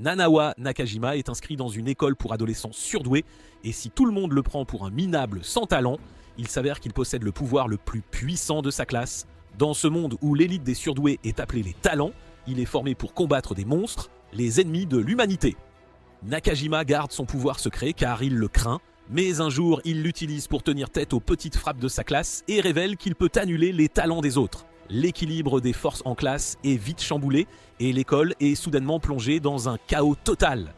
Nanawa Nakajima est inscrit dans une école pour adolescents surdoués, et si tout le monde le prend pour un minable sans talent, il s'avère qu'il possède le pouvoir le plus puissant de sa classe. Dans ce monde où l'élite des surdoués est appelée les talents, il est formé pour combattre des monstres, les ennemis de l'humanité. Nakajima garde son pouvoir secret car il le craint, mais un jour il l'utilise pour tenir tête aux petites frappes de sa classe et révèle qu'il peut annuler les talents des autres. L'équilibre des forces en classe est vite chamboulé et l'école est soudainement plongée dans un chaos total.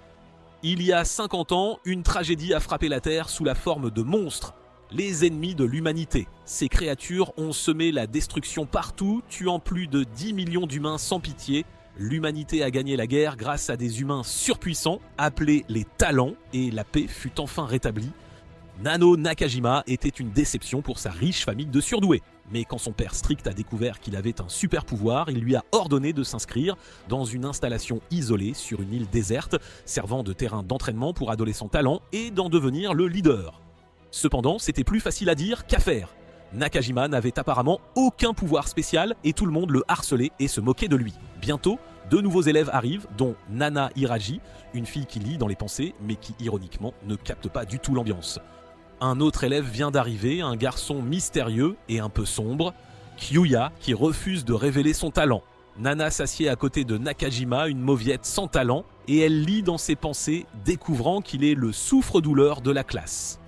Il y a 50 ans, une tragédie a frappé la Terre sous la forme de monstres, les ennemis de l'humanité. Ces créatures ont semé la destruction partout, tuant plus de 10 millions d'humains sans pitié. L'humanité a gagné la guerre grâce à des humains surpuissants, appelés les talents, et la paix fut enfin rétablie. Nano Nakajima était une déception pour sa riche famille de surdoués. Mais quand son père strict a découvert qu'il avait un super pouvoir, il lui a ordonné de s'inscrire dans une installation isolée sur une île déserte, servant de terrain d'entraînement pour adolescents talents et d'en devenir le leader. Cependant, c'était plus facile à dire qu'à faire. Nakajima n'avait apparemment aucun pouvoir spécial et tout le monde le harcelait et se moquait de lui. Bientôt, 2 nouveaux élèves arrivent, dont Nana Hiraji, une fille qui lit dans les pensées, mais qui ironiquement ne capte pas du tout l'ambiance. Un autre élève vient d'arriver, un garçon mystérieux et un peu sombre, Kyuya, qui refuse de révéler son talent. Nana s'assied à côté de Nakajima, une mauviette sans talent, et elle lit dans ses pensées, découvrant qu'il est le souffre-douleur de la classe.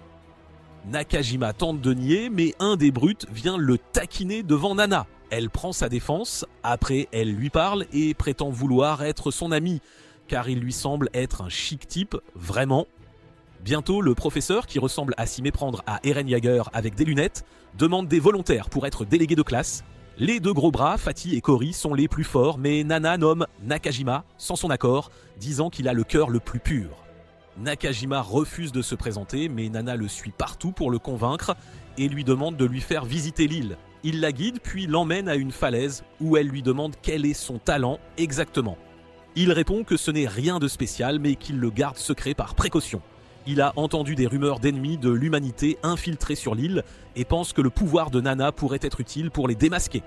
Nakajima tente de nier, mais un des brutes vient le taquiner devant Nana. Elle prend sa défense, après elle lui parle et prétend vouloir être son ami, car il lui semble être un chic type, vraiment. Bientôt, le professeur, qui ressemble à s'y méprendre à Eren Jaeger avec des lunettes, demande des volontaires pour être délégués de classe. Les 2 gros bras, Fatih et Kori, sont les plus forts, mais Nana nomme Nakajima sans son accord, disant qu'il a le cœur le plus pur. Nakajima refuse de se présenter, mais Nana le suit partout pour le convaincre et lui demande de lui faire visiter l'île. Il la guide puis l'emmène à une falaise où elle lui demande quel est son talent exactement. Il répond que ce n'est rien de spécial, mais qu'il le garde secret par précaution. Il a entendu des rumeurs d'ennemis de l'humanité infiltrés sur l'île et pense que le pouvoir de Nana pourrait être utile pour les démasquer.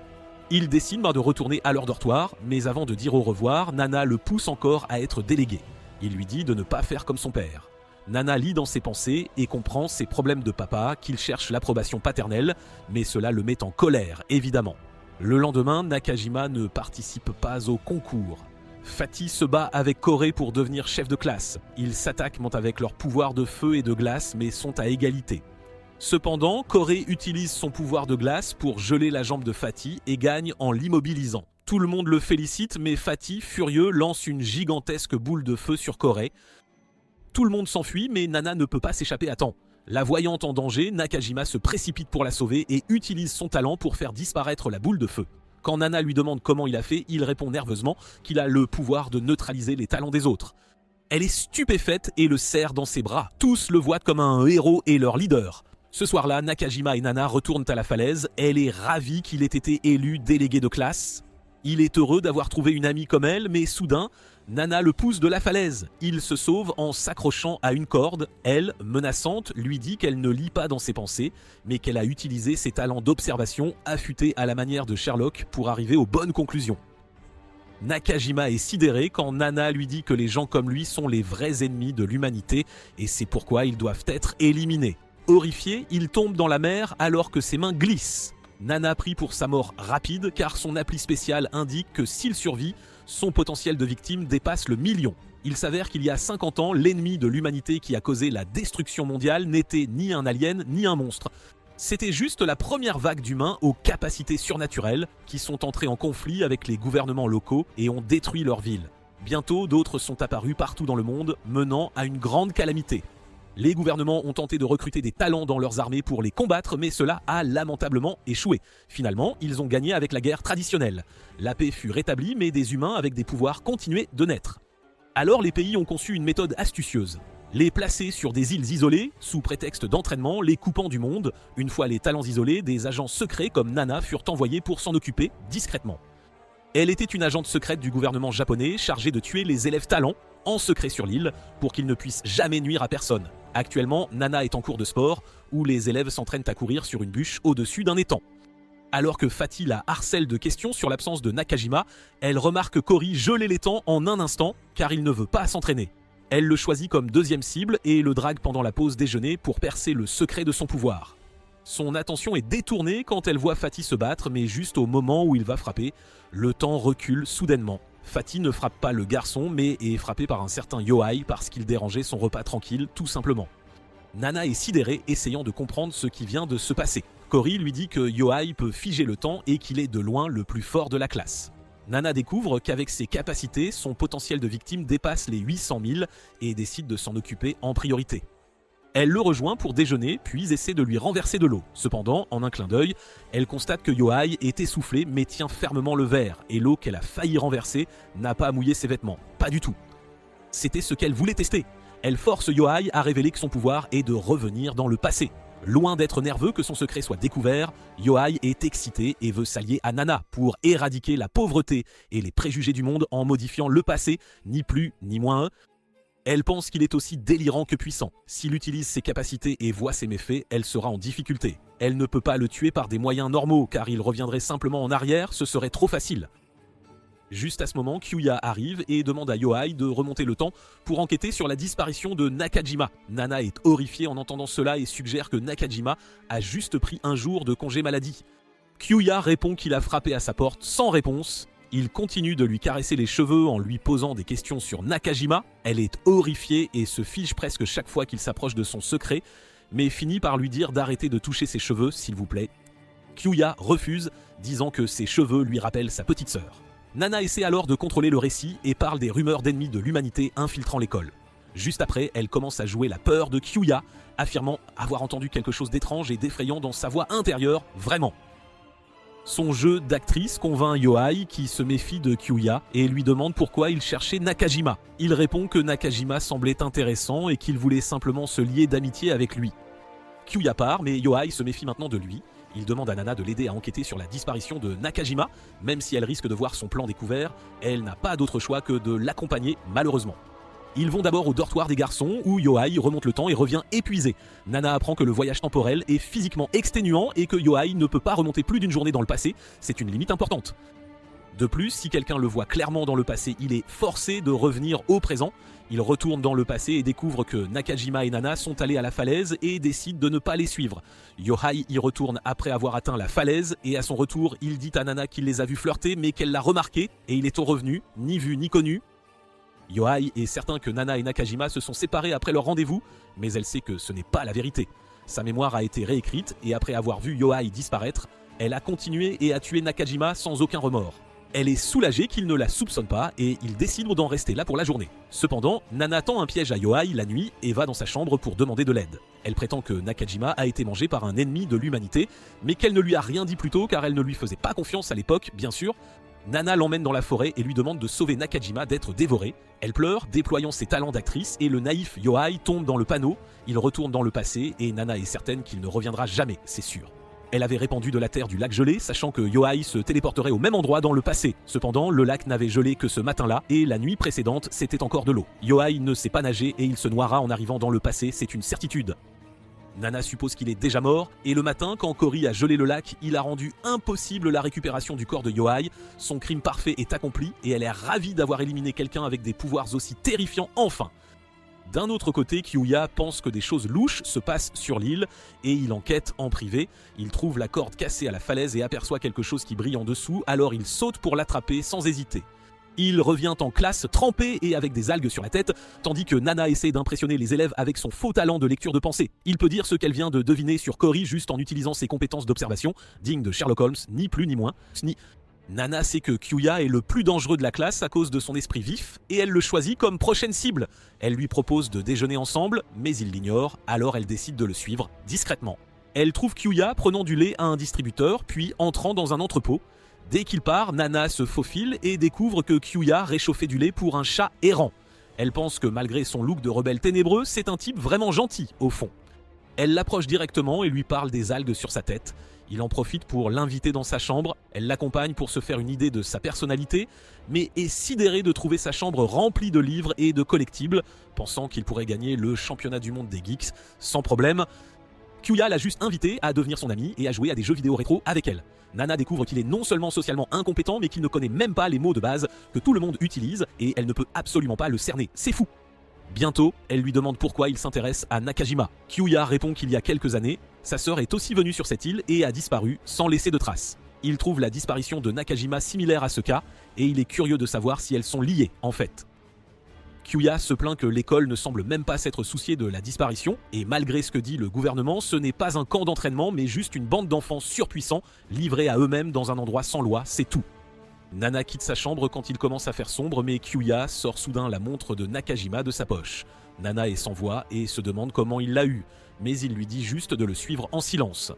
Il décide de retourner à leur dortoir, mais avant de dire au revoir, Nana le pousse encore à être délégué. Il lui dit de ne pas faire comme son père. Nana lit dans ses pensées et comprend ses problèmes de papa, qu'il cherche l'approbation paternelle, mais cela le met en colère, évidemment. Le lendemain, Nakajima ne participe pas au concours. Fatih se bat avec Koré pour devenir chef de classe. Ils s'attaquent avec leurs pouvoirs de feu et de glace, mais sont à égalité. Cependant, Koré utilise son pouvoir de glace pour geler la jambe de Fatih et gagne en l'immobilisant. Tout le monde le félicite, mais Fatih, furieux, lance une gigantesque boule de feu sur Koré. Tout le monde s'enfuit, mais Nana ne peut pas s'échapper à temps. La voyant en danger, Nakajima se précipite pour la sauver et utilise son talent pour faire disparaître la boule de feu. Quand Nana lui demande comment il a fait, il répond nerveusement qu'il a le pouvoir de neutraliser les talents des autres. Elle est stupéfaite et le serre dans ses bras. Tous le voient comme un héros et leur leader. Ce soir-là, Nakajima et Nana retournent à la falaise. Elle est ravie qu'il ait été élu délégué de classe. Il est heureux d'avoir trouvé une amie comme elle, mais soudain, Nana le pousse de la falaise. Il se sauve en s'accrochant à une corde. Elle, menaçante, lui dit qu'elle ne lit pas dans ses pensées, mais qu'elle a utilisé ses talents d'observation affûtés à la manière de Sherlock pour arriver aux bonnes conclusions. Nakajima est sidéré quand Nana lui dit que les gens comme lui sont les vrais ennemis de l'humanité et c'est pourquoi ils doivent être éliminés. Horrifié, il tombe dans la mer alors que ses mains glissent. Nana prie pour sa mort rapide car son appli spéciale indique que s'il survit, son potentiel de victime dépasse le 1 million. Il s'avère qu'il y a 50 ans, l'ennemi de l'humanité qui a causé la destruction mondiale n'était ni un alien ni un monstre. C'était juste la première vague d'humains aux capacités surnaturelles qui sont entrés en conflit avec les gouvernements locaux et ont détruit leur ville. Bientôt, d'autres sont apparus partout dans le monde, menant à une grande calamité. Les gouvernements ont tenté de recruter des talents dans leurs armées pour les combattre, mais cela a lamentablement échoué. Finalement, ils ont gagné avec la guerre traditionnelle. La paix fut rétablie, mais des humains avec des pouvoirs continuaient de naître. Alors les pays ont conçu une méthode astucieuse. Les placer sur des îles isolées, sous prétexte d'entraînement, les coupant du monde. Une fois les talents isolés, des agents secrets comme Nana furent envoyés pour s'en occuper discrètement. Elle était une agente secrète du gouvernement japonais chargée de tuer les élèves talents en secret sur l'île pour qu'ils ne puissent jamais nuire à personne. Actuellement, Nana est en cours de sport où les élèves s'entraînent à courir sur une bûche au-dessus d'un étang. Alors que Fatih la harcèle de questions sur l'absence de Nakajima, elle remarque Cory geler les temps en un instant car il ne veut pas s'entraîner. Elle le choisit comme deuxième cible et le drague pendant la pause déjeuner pour percer le secret de son pouvoir. Son attention est détournée quand elle voit Fatih se battre, mais juste au moment où il va frapper, le temps recule soudainement. Fatih ne frappe pas le garçon, mais est frappé par un certain Yohai parce qu'il dérangeait son repas tranquille, tout simplement. Nana est sidérée, essayant de comprendre ce qui vient de se passer. Cory lui dit que Yohai peut figer le temps et qu'il est de loin le plus fort de la classe. Nana découvre qu'avec ses capacités, son potentiel de victime dépasse les 800 000 et décide de s'en occuper en priorité. Elle le rejoint pour déjeuner, puis essaie de lui renverser de l'eau. Cependant, en un clin d'œil, elle constate que Yohai est essoufflé mais tient fermement le verre, et l'eau qu'elle a failli renverser n'a pas mouillé ses vêtements. Pas du tout. C'était ce qu'elle voulait tester. Elle force Yohai à révéler que son pouvoir est de revenir dans le passé. Loin d'être nerveux que son secret soit découvert, Yohai est excité et veut s'allier à Nana pour éradiquer la pauvreté et les préjugés du monde en modifiant le passé, ni plus ni moins. Elle pense qu'il est aussi délirant que puissant. S'il utilise ses capacités et voit ses méfaits, elle sera en difficulté. Elle ne peut pas le tuer par des moyens normaux, car il reviendrait simplement en arrière, ce serait trop facile. Juste à ce moment, Kyuya arrive et demande à Yohai de remonter le temps pour enquêter sur la disparition de Nakajima. Nana est horrifiée en entendant cela et suggère que Nakajima a juste pris un jour de congé maladie. Kyuya répond qu'il a frappé à sa porte sans réponse. Il continue de lui caresser les cheveux en lui posant des questions sur Nakajima. Elle est horrifiée et se fige presque chaque fois qu'il s'approche de son secret, mais finit par lui dire d'arrêter de toucher ses cheveux, s'il vous plaît. Kyuya refuse, disant que ses cheveux lui rappellent sa petite sœur. Nana essaie alors de contrôler le récit et parle des rumeurs d'ennemis de l'humanité infiltrant l'école. Juste après, elle commence à jouer la peur de Kyuya, affirmant avoir entendu quelque chose d'étrange et d'effrayant dans sa voix intérieure, vraiment. Son jeu d'actrice convainc Yohai qui se méfie de Kyuya et lui demande pourquoi il cherchait Nakajima. Il répond que Nakajima semblait intéressant et qu'il voulait simplement se lier d'amitié avec lui. Kyuya part, mais Yohai se méfie maintenant de lui. Il demande à Nana de l'aider à enquêter sur la disparition de Nakajima. Même si elle risque de voir son plan découvert, elle n'a pas d'autre choix que de l'accompagner, malheureusement. Ils vont d'abord au dortoir des garçons où Yohai remonte le temps et revient épuisé. Nana apprend que le voyage temporel est physiquement exténuant et que Yohai ne peut pas remonter plus d'une journée dans le passé, c'est une limite importante. De plus, si quelqu'un le voit clairement dans le passé, il est forcé de revenir au présent. Il retourne dans le passé et découvre que Nakajima et Nana sont allés à la falaise et décide de ne pas les suivre. Yohai y retourne après avoir atteint la falaise et à son retour, il dit à Nana qu'il les a vus flirter mais qu'elle l'a remarqué et il est au revenu, ni vu ni connu. Yohai est certain que Nana et Nakajima se sont séparés après leur rendez-vous, mais elle sait que ce n'est pas la vérité. Sa mémoire a été réécrite et après avoir vu Yohai disparaître, elle a continué et a tué Nakajima sans aucun remords. Elle est soulagée qu'il ne la soupçonne pas et ils décident d'en rester là pour la journée. Cependant, Nana tend un piège à Yohai la nuit et va dans sa chambre pour demander de l'aide. Elle prétend que Nakajima a été mangé par un ennemi de l'humanité, mais qu'elle ne lui a rien dit plus tôt car elle ne lui faisait pas confiance à l'époque, bien sûr. Nana l'emmène dans la forêt et lui demande de sauver Nakajima d'être dévoré. Elle pleure, déployant ses talents d'actrice, et le naïf Yohai tombe dans le panneau. Il retourne dans le passé et Nana est certaine qu'il ne reviendra jamais, c'est sûr. Elle avait répandu de la terre du lac gelé, sachant que Yohai se téléporterait au même endroit dans le passé. Cependant, le lac n'avait gelé que ce matin-là, et la nuit précédente, c'était encore de l'eau. Yohai ne sait pas nager et il se noiera en arrivant dans le passé, c'est une certitude. Nana suppose qu'il est déjà mort, et le matin, quand Cory a gelé le lac, il a rendu impossible la récupération du corps de Yohai. Son crime parfait est accompli, et elle est ravie d'avoir éliminé quelqu'un avec des pouvoirs aussi terrifiants enfin. D'un autre côté, Kyuya pense que des choses louches se passent sur l'île, et il enquête en privé. Il trouve la corde cassée à la falaise et aperçoit quelque chose qui brille en dessous, alors il saute pour l'attraper sans hésiter. Il revient en classe trempé et avec des algues sur la tête, tandis que Nana essaie d'impressionner les élèves avec son faux talent de lecture de pensée. Il peut dire ce qu'elle vient de deviner sur Cory juste en utilisant ses compétences d'observation, dignes de Sherlock Holmes, ni plus ni moins. Nana sait que Kyuya est le plus dangereux de la classe à cause de son esprit vif, et elle le choisit comme prochaine cible. Elle lui propose de déjeuner ensemble, mais il l'ignore, alors elle décide de le suivre discrètement. Elle trouve Kyuya prenant du lait à un distributeur, puis entrant dans un entrepôt. Dès qu'il part, Nana se faufile et découvre que Kyuya réchauffait du lait pour un chat errant. Elle pense que malgré son look de rebelle ténébreux, c'est un type vraiment gentil, au fond. Elle l'approche directement et lui parle des algues sur sa tête. Il en profite pour l'inviter dans sa chambre, elle l'accompagne pour se faire une idée de sa personnalité, mais est sidérée de trouver sa chambre remplie de livres et de collectibles, pensant qu'il pourrait gagner le championnat du monde des geeks sans problème. Kyuya l'a juste invité à devenir son ami et à jouer à des jeux vidéo rétro avec elle. Nana découvre qu'il est non seulement socialement incompétent, mais qu'il ne connaît même pas les mots de base que tout le monde utilise et elle ne peut absolument pas le cerner. C'est fou. Bientôt, elle lui demande pourquoi il s'intéresse à Nakajima. Kyuya répond qu'il y a quelques années, sa sœur est aussi venue sur cette île et a disparu sans laisser de traces. Il trouve la disparition de Nakajima similaire à ce cas et il est curieux de savoir si elles sont liées en fait. Kyuya se plaint que l'école ne semble même pas s'être souciée de la disparition, et malgré ce que dit le gouvernement, ce n'est pas un camp d'entraînement, mais juste une bande d'enfants surpuissants, livrés à eux-mêmes dans un endroit sans loi, c'est tout. Nana quitte sa chambre quand il commence à faire sombre, mais Kyuya sort soudain la montre de Nakajima de sa poche. Nana est sans voix et se demande comment il l'a eue, mais il lui dit juste de le suivre en silence.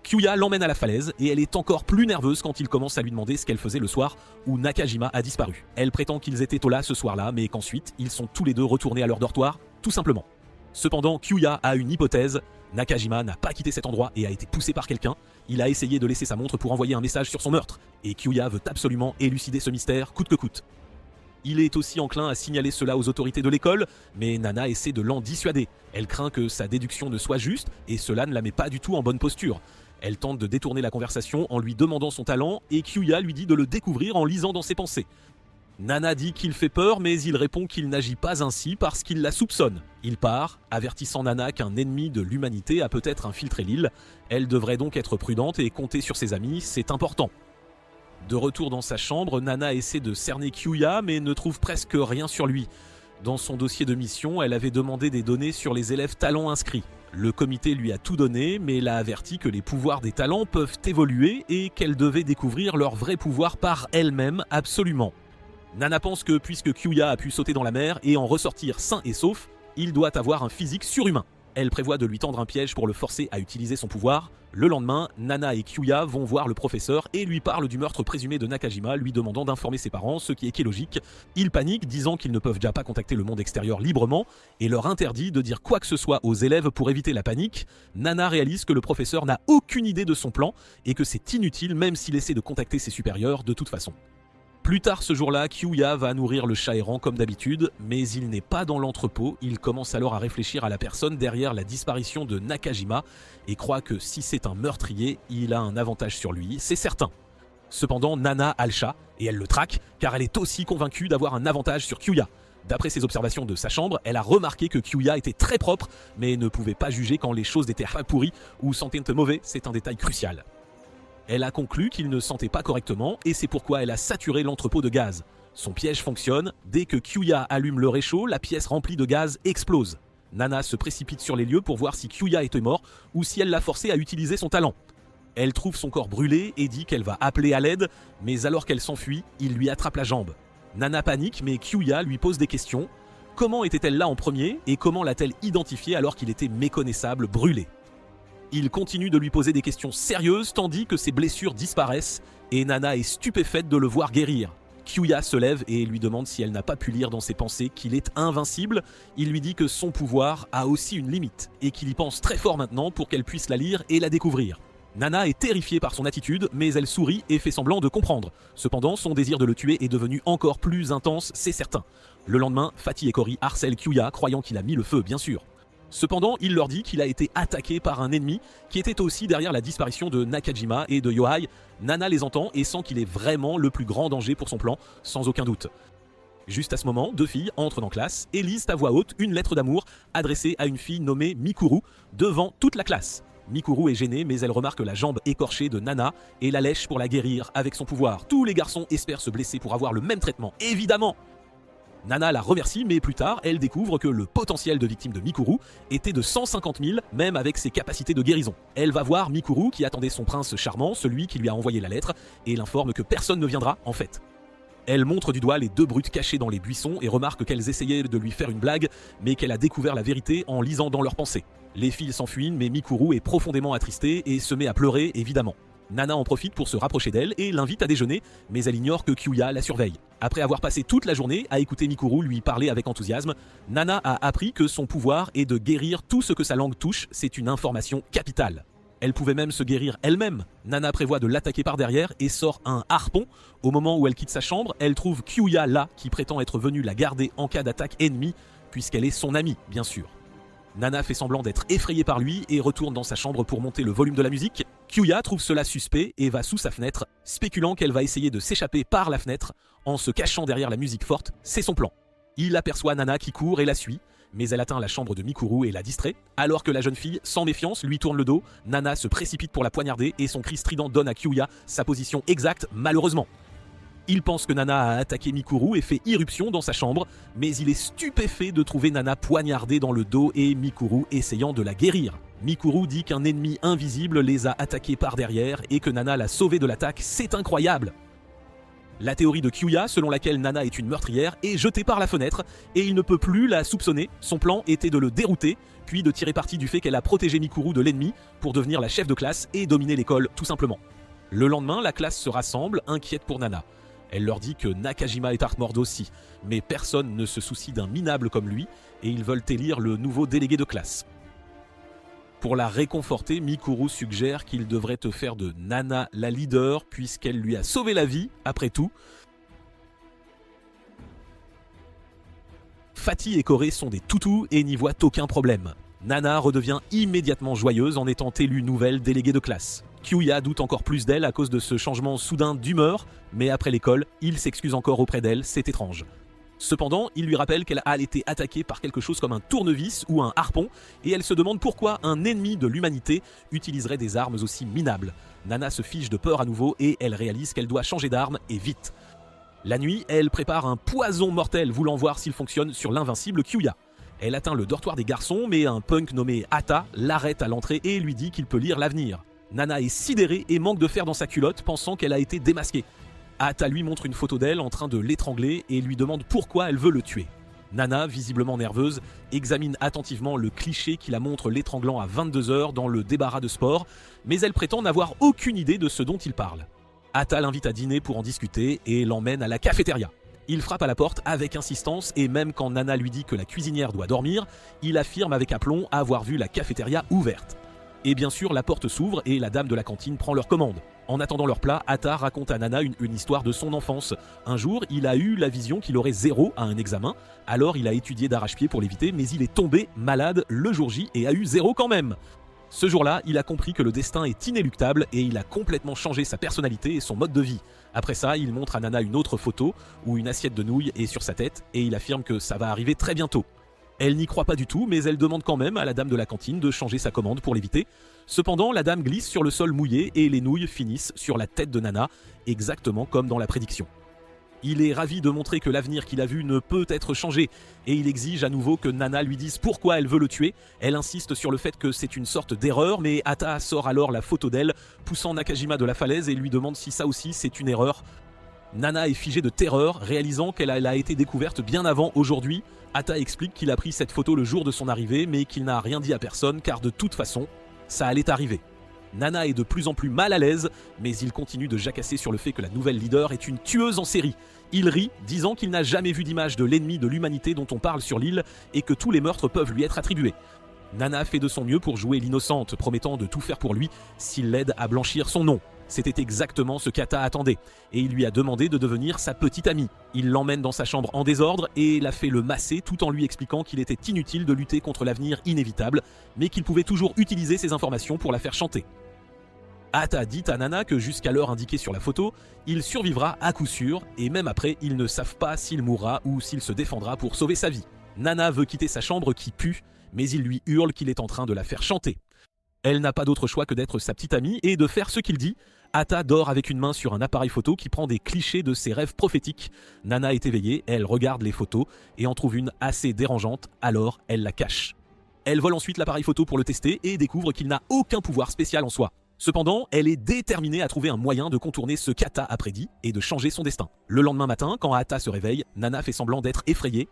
Kyuya l'emmène à la falaise et elle est encore plus nerveuse quand il commence à lui demander ce qu'elle faisait le soir où Nakajima a disparu. Elle prétend qu'ils étaient au là ce soir-là, mais qu'ensuite ils sont tous les deux retournés à leur dortoir, tout simplement. Cependant, Kyuya a une hypothèse. Nakajima n'a pas quitté cet endroit et a été poussé par quelqu'un. Il a essayé de laisser sa montre pour envoyer un message sur son meurtre. Et Kyuya veut absolument élucider ce mystère coûte que coûte. Il est aussi enclin à signaler cela aux autorités de l'école, mais Nana essaie de l'en dissuader. Elle craint que sa déduction ne soit juste et cela ne la met pas du tout en bonne posture. Elle tente de détourner la conversation en lui demandant son talent et Kyuya lui dit de le découvrir en lisant dans ses pensées. Nana dit qu'il fait peur, mais il répond qu'il n'agit pas ainsi parce qu'il la soupçonne. Il part, avertissant Nana qu'un ennemi de l'humanité a peut-être infiltré l'île. Elle devrait donc être prudente et compter sur ses amis, c'est important. De retour dans sa chambre, Nana essaie de cerner Kyuya mais ne trouve presque rien sur lui. Dans son dossier de mission, elle avait demandé des données sur les élèves talents inscrits. Le comité lui a tout donné, mais l'a averti que les pouvoirs des talents peuvent évoluer et qu'elle devait découvrir leur vrai pouvoir par elle-même absolument. Nana pense que puisque Kyuya a pu sauter dans la mer et en ressortir sain et sauf, il doit avoir un physique surhumain. Elle prévoit de lui tendre un piège pour le forcer à utiliser son pouvoir. Le lendemain, Nana et Kyuya vont voir le professeur et lui parlent du meurtre présumé de Nakajima, lui demandant d'informer ses parents, ce qui est logique. Il panique, disant qu'ils ne peuvent déjà pas contacter le monde extérieur librement et leur interdit de dire quoi que ce soit aux élèves pour éviter la panique. Nana réalise que le professeur n'a aucune idée de son plan et que c'est inutile même s'il essaie de contacter ses supérieurs de toute façon. Plus tard ce jour-là, Kyuya va nourrir le chat errant comme d'habitude, mais il n'est pas dans l'entrepôt. Il commence alors à réfléchir à la personne derrière la disparition de Nakajima et croit que si c'est un meurtrier, il a un avantage sur lui, c'est certain. Cependant, Nana a le chat et elle le traque car elle est aussi convaincue d'avoir un avantage sur Kyuya. D'après ses observations de sa chambre, elle a remarqué que Kyuya était très propre, mais ne pouvait pas juger quand les choses étaient pas pourries ou sentaient mauvais, c'est un détail crucial. Elle a conclu qu'il ne sentait pas correctement et c'est pourquoi elle a saturé l'entrepôt de gaz. Son piège fonctionne, dès que Kyuya allume le réchaud, la pièce remplie de gaz explose. Nana se précipite sur les lieux pour voir si Kyuya était mort ou si elle l'a forcé à utiliser son talent. Elle trouve son corps brûlé et dit qu'elle va appeler à l'aide, mais alors qu'elle s'enfuit, il lui attrape la jambe. Nana panique mais Kyuya lui pose des questions. Comment était-elle là en premier et comment l'a-t-elle identifié alors qu'il était méconnaissable, brûlé ? Il continue de lui poser des questions sérieuses tandis que ses blessures disparaissent et Nana est stupéfaite de le voir guérir. Kyuya se lève et lui demande si elle n'a pas pu lire dans ses pensées qu'il est invincible. Il lui dit que son pouvoir a aussi une limite et qu'il y pense très fort maintenant pour qu'elle puisse la lire et la découvrir. Nana est terrifiée par son attitude, mais elle sourit et fait semblant de comprendre. Cependant, son désir de le tuer est devenu encore plus intense, c'est certain. Le lendemain, Fatty et Cory harcèlent Kyuya, croyant qu'il a mis le feu, bien sûr. Cependant, il leur dit qu'il a été attaqué par un ennemi qui était aussi derrière la disparition de Nakajima et de Yohei. Nana les entend et sent qu'il est vraiment le plus grand danger pour son plan, sans aucun doute. Juste à ce moment, deux filles entrent dans classe et lisent à voix haute une lettre d'amour adressée à une fille nommée Mikuru devant toute la classe. Mikuru est gênée mais elle remarque la jambe écorchée de Nana et la lèche pour la guérir avec son pouvoir. Tous les garçons espèrent se blesser pour avoir le même traitement, évidemment. Nana la remercie, mais plus tard, elle découvre que le potentiel de victime de Mikuru était de 150 000, même avec ses capacités de guérison. Elle va voir Mikuru qui attendait son prince charmant, celui qui lui a envoyé la lettre, et l'informe que personne ne viendra en fait. Elle montre du doigt les deux brutes cachées dans les buissons et remarque qu'elles essayaient de lui faire une blague, mais qu'elle a découvert la vérité en lisant dans leurs pensées. Les filles s'enfuient, mais Mikuru est profondément attristée et se met à pleurer évidemment. Nana en profite pour se rapprocher d'elle et l'invite à déjeuner, mais elle ignore que Kyuya la surveille. Après avoir passé toute la journée à écouter Mikuru lui parler avec enthousiasme, Nana a appris que son pouvoir est de guérir tout ce que sa langue touche, c'est une information capitale. Elle pouvait même se guérir elle-même. Nana prévoit de l'attaquer par derrière et sort un harpon. Au moment où elle quitte sa chambre, elle trouve Kyuya là qui prétend être venu la garder en cas d'attaque ennemie, puisqu'elle est son amie, bien sûr. Nana fait semblant d'être effrayée par lui et retourne dans sa chambre pour monter le volume de la musique. Kyuya trouve cela suspect et va sous sa fenêtre, spéculant qu'elle va essayer de s'échapper par la fenêtre en se cachant derrière la musique forte. C'est son plan. Il aperçoit Nana qui court et la suit, mais elle atteint la chambre de Mikuru et la distrait. Alors que la jeune fille, sans méfiance, lui tourne le dos, Nana se précipite pour la poignarder et son cri strident donne à Kyuya sa position exacte, malheureusement. Il pense que Nana a attaqué Mikuru et fait irruption dans sa chambre, mais il est stupéfait de trouver Nana poignardée dans le dos et Mikuru essayant de la guérir. Mikuru dit qu'un ennemi invisible les a attaqués par derrière et que Nana l'a sauvé de l'attaque, c'est incroyable. La théorie de Kyuya, selon laquelle Nana est une meurtrière, est jetée par la fenêtre et il ne peut plus la soupçonner. Son plan était de le dérouter, puis de tirer parti du fait qu'elle a protégé Mikuru de l'ennemi pour devenir la chef de classe et dominer l'école tout simplement. Le lendemain, la classe se rassemble, inquiète pour Nana. Elle leur dit que Nakajima est Artmord aussi, mais personne ne se soucie d'un minable comme lui et ils veulent élire le nouveau délégué de classe. Pour la réconforter, Mikuru suggère qu'il devrait te faire de Nana la leader puisqu'elle lui a sauvé la vie, après tout. Fatih et Koré sont des toutous et n'y voient aucun problème. Nana redevient immédiatement joyeuse en étant élue nouvelle déléguée de classe. Kyuya doute encore plus d'elle à cause de ce changement soudain d'humeur, mais après l'école, il s'excuse encore auprès d'elle, c'est étrange. Cependant, il lui rappelle qu'elle a été attaquée par quelque chose comme un tournevis ou un harpon, et elle se demande pourquoi un ennemi de l'humanité utiliserait des armes aussi minables. Nana se fiche de peur à nouveau et elle réalise qu'elle doit changer d'arme et vite. La nuit, elle prépare un poison mortel voulant voir s'il fonctionne sur l'invincible Kyuya. Elle atteint le dortoir des garçons, mais un punk nommé Ata l'arrête à l'entrée et lui dit qu'il peut lire l'avenir. Nana est sidérée et manque de fer dans sa culotte, pensant qu'elle a été démasquée. Ata lui montre une photo d'elle en train de l'étrangler et lui demande pourquoi elle veut le tuer. Nana, visiblement nerveuse, examine attentivement le cliché qui la montre l'étranglant à 22h dans le débarras de sport, mais elle prétend n'avoir aucune idée de ce dont il parle. Ata l'invite à dîner pour en discuter et l'emmène à la cafétéria. Il frappe à la porte avec insistance et même quand Nana lui dit que la cuisinière doit dormir, il affirme avec aplomb avoir vu la cafétéria ouverte. Et bien sûr, la porte s'ouvre et la dame de la cantine prend leur commande. En attendant leur plat, Ata raconte à Nana une histoire de son enfance. Un jour, il a eu la vision qu'il aurait 0 à un examen, alors il a étudié d'arrache-pied pour l'éviter, mais il est tombé malade le jour J et a eu 0 quand même. Ce jour-là, il a compris que le destin est inéluctable et il a complètement changé sa personnalité et son mode de vie. Après ça, il montre à Nana une autre photo où une assiette de nouilles est sur sa tête et il affirme que ça va arriver très bientôt. Elle n'y croit pas du tout, mais elle demande quand même à la dame de la cantine de changer sa commande pour l'éviter. Cependant, la dame glisse sur le sol mouillé et les nouilles finissent sur la tête de Nana, exactement comme dans la prédiction. Il est ravi de montrer que l'avenir qu'il a vu ne peut être changé, et il exige à nouveau que Nana lui dise pourquoi elle veut le tuer. Elle insiste sur le fait que c'est une sorte d'erreur, mais Ata sort alors la photo d'elle, poussant Nakajima de la falaise et lui demande si ça aussi c'est une erreur. Nana est figée de terreur, réalisant qu'elle a été découverte bien avant aujourd'hui. Ata explique qu'il a pris cette photo le jour de son arrivée, mais qu'il n'a rien dit à personne, car de toute façon, ça allait arriver. Nana est de plus en plus mal à l'aise, mais il continue de jacasser sur le fait que la nouvelle leader est une tueuse en série. Il rit, disant qu'il n'a jamais vu d'image de l'ennemi de l'humanité dont on parle sur l'île, et que tous les meurtres peuvent lui être attribués. Nana fait de son mieux pour jouer l'innocente, promettant de tout faire pour lui s'il l'aide à blanchir son nom. C'était exactement ce qu'Ata attendait, et il lui a demandé de devenir sa petite amie. Il l'emmène dans sa chambre en désordre et la fait le masser tout en lui expliquant qu'il était inutile de lutter contre l'avenir inévitable, mais qu'il pouvait toujours utiliser ces informations pour la faire chanter. Ata dit à Nana que jusqu'à l'heure indiquée sur la photo, il survivra à coup sûr, et même après, ils ne savent pas s'il mourra ou s'il se défendra pour sauver sa vie. Nana veut quitter sa chambre qui pue, mais il lui hurle qu'il est en train de la faire chanter. Elle n'a pas d'autre choix que d'être sa petite amie et de faire ce qu'il dit. Ata dort avec une main sur un appareil photo qui prend des clichés de ses rêves prophétiques. Nana est éveillée, elle regarde les photos et en trouve une assez dérangeante, alors elle la cache. Elle vole ensuite l'appareil photo pour le tester et découvre qu'il n'a aucun pouvoir spécial en soi. Cependant, elle est déterminée à trouver un moyen de contourner ce qu'Ata a prédit et de changer son destin. Le lendemain matin, quand Ata se réveille, Nana fait semblant d'être effrayée.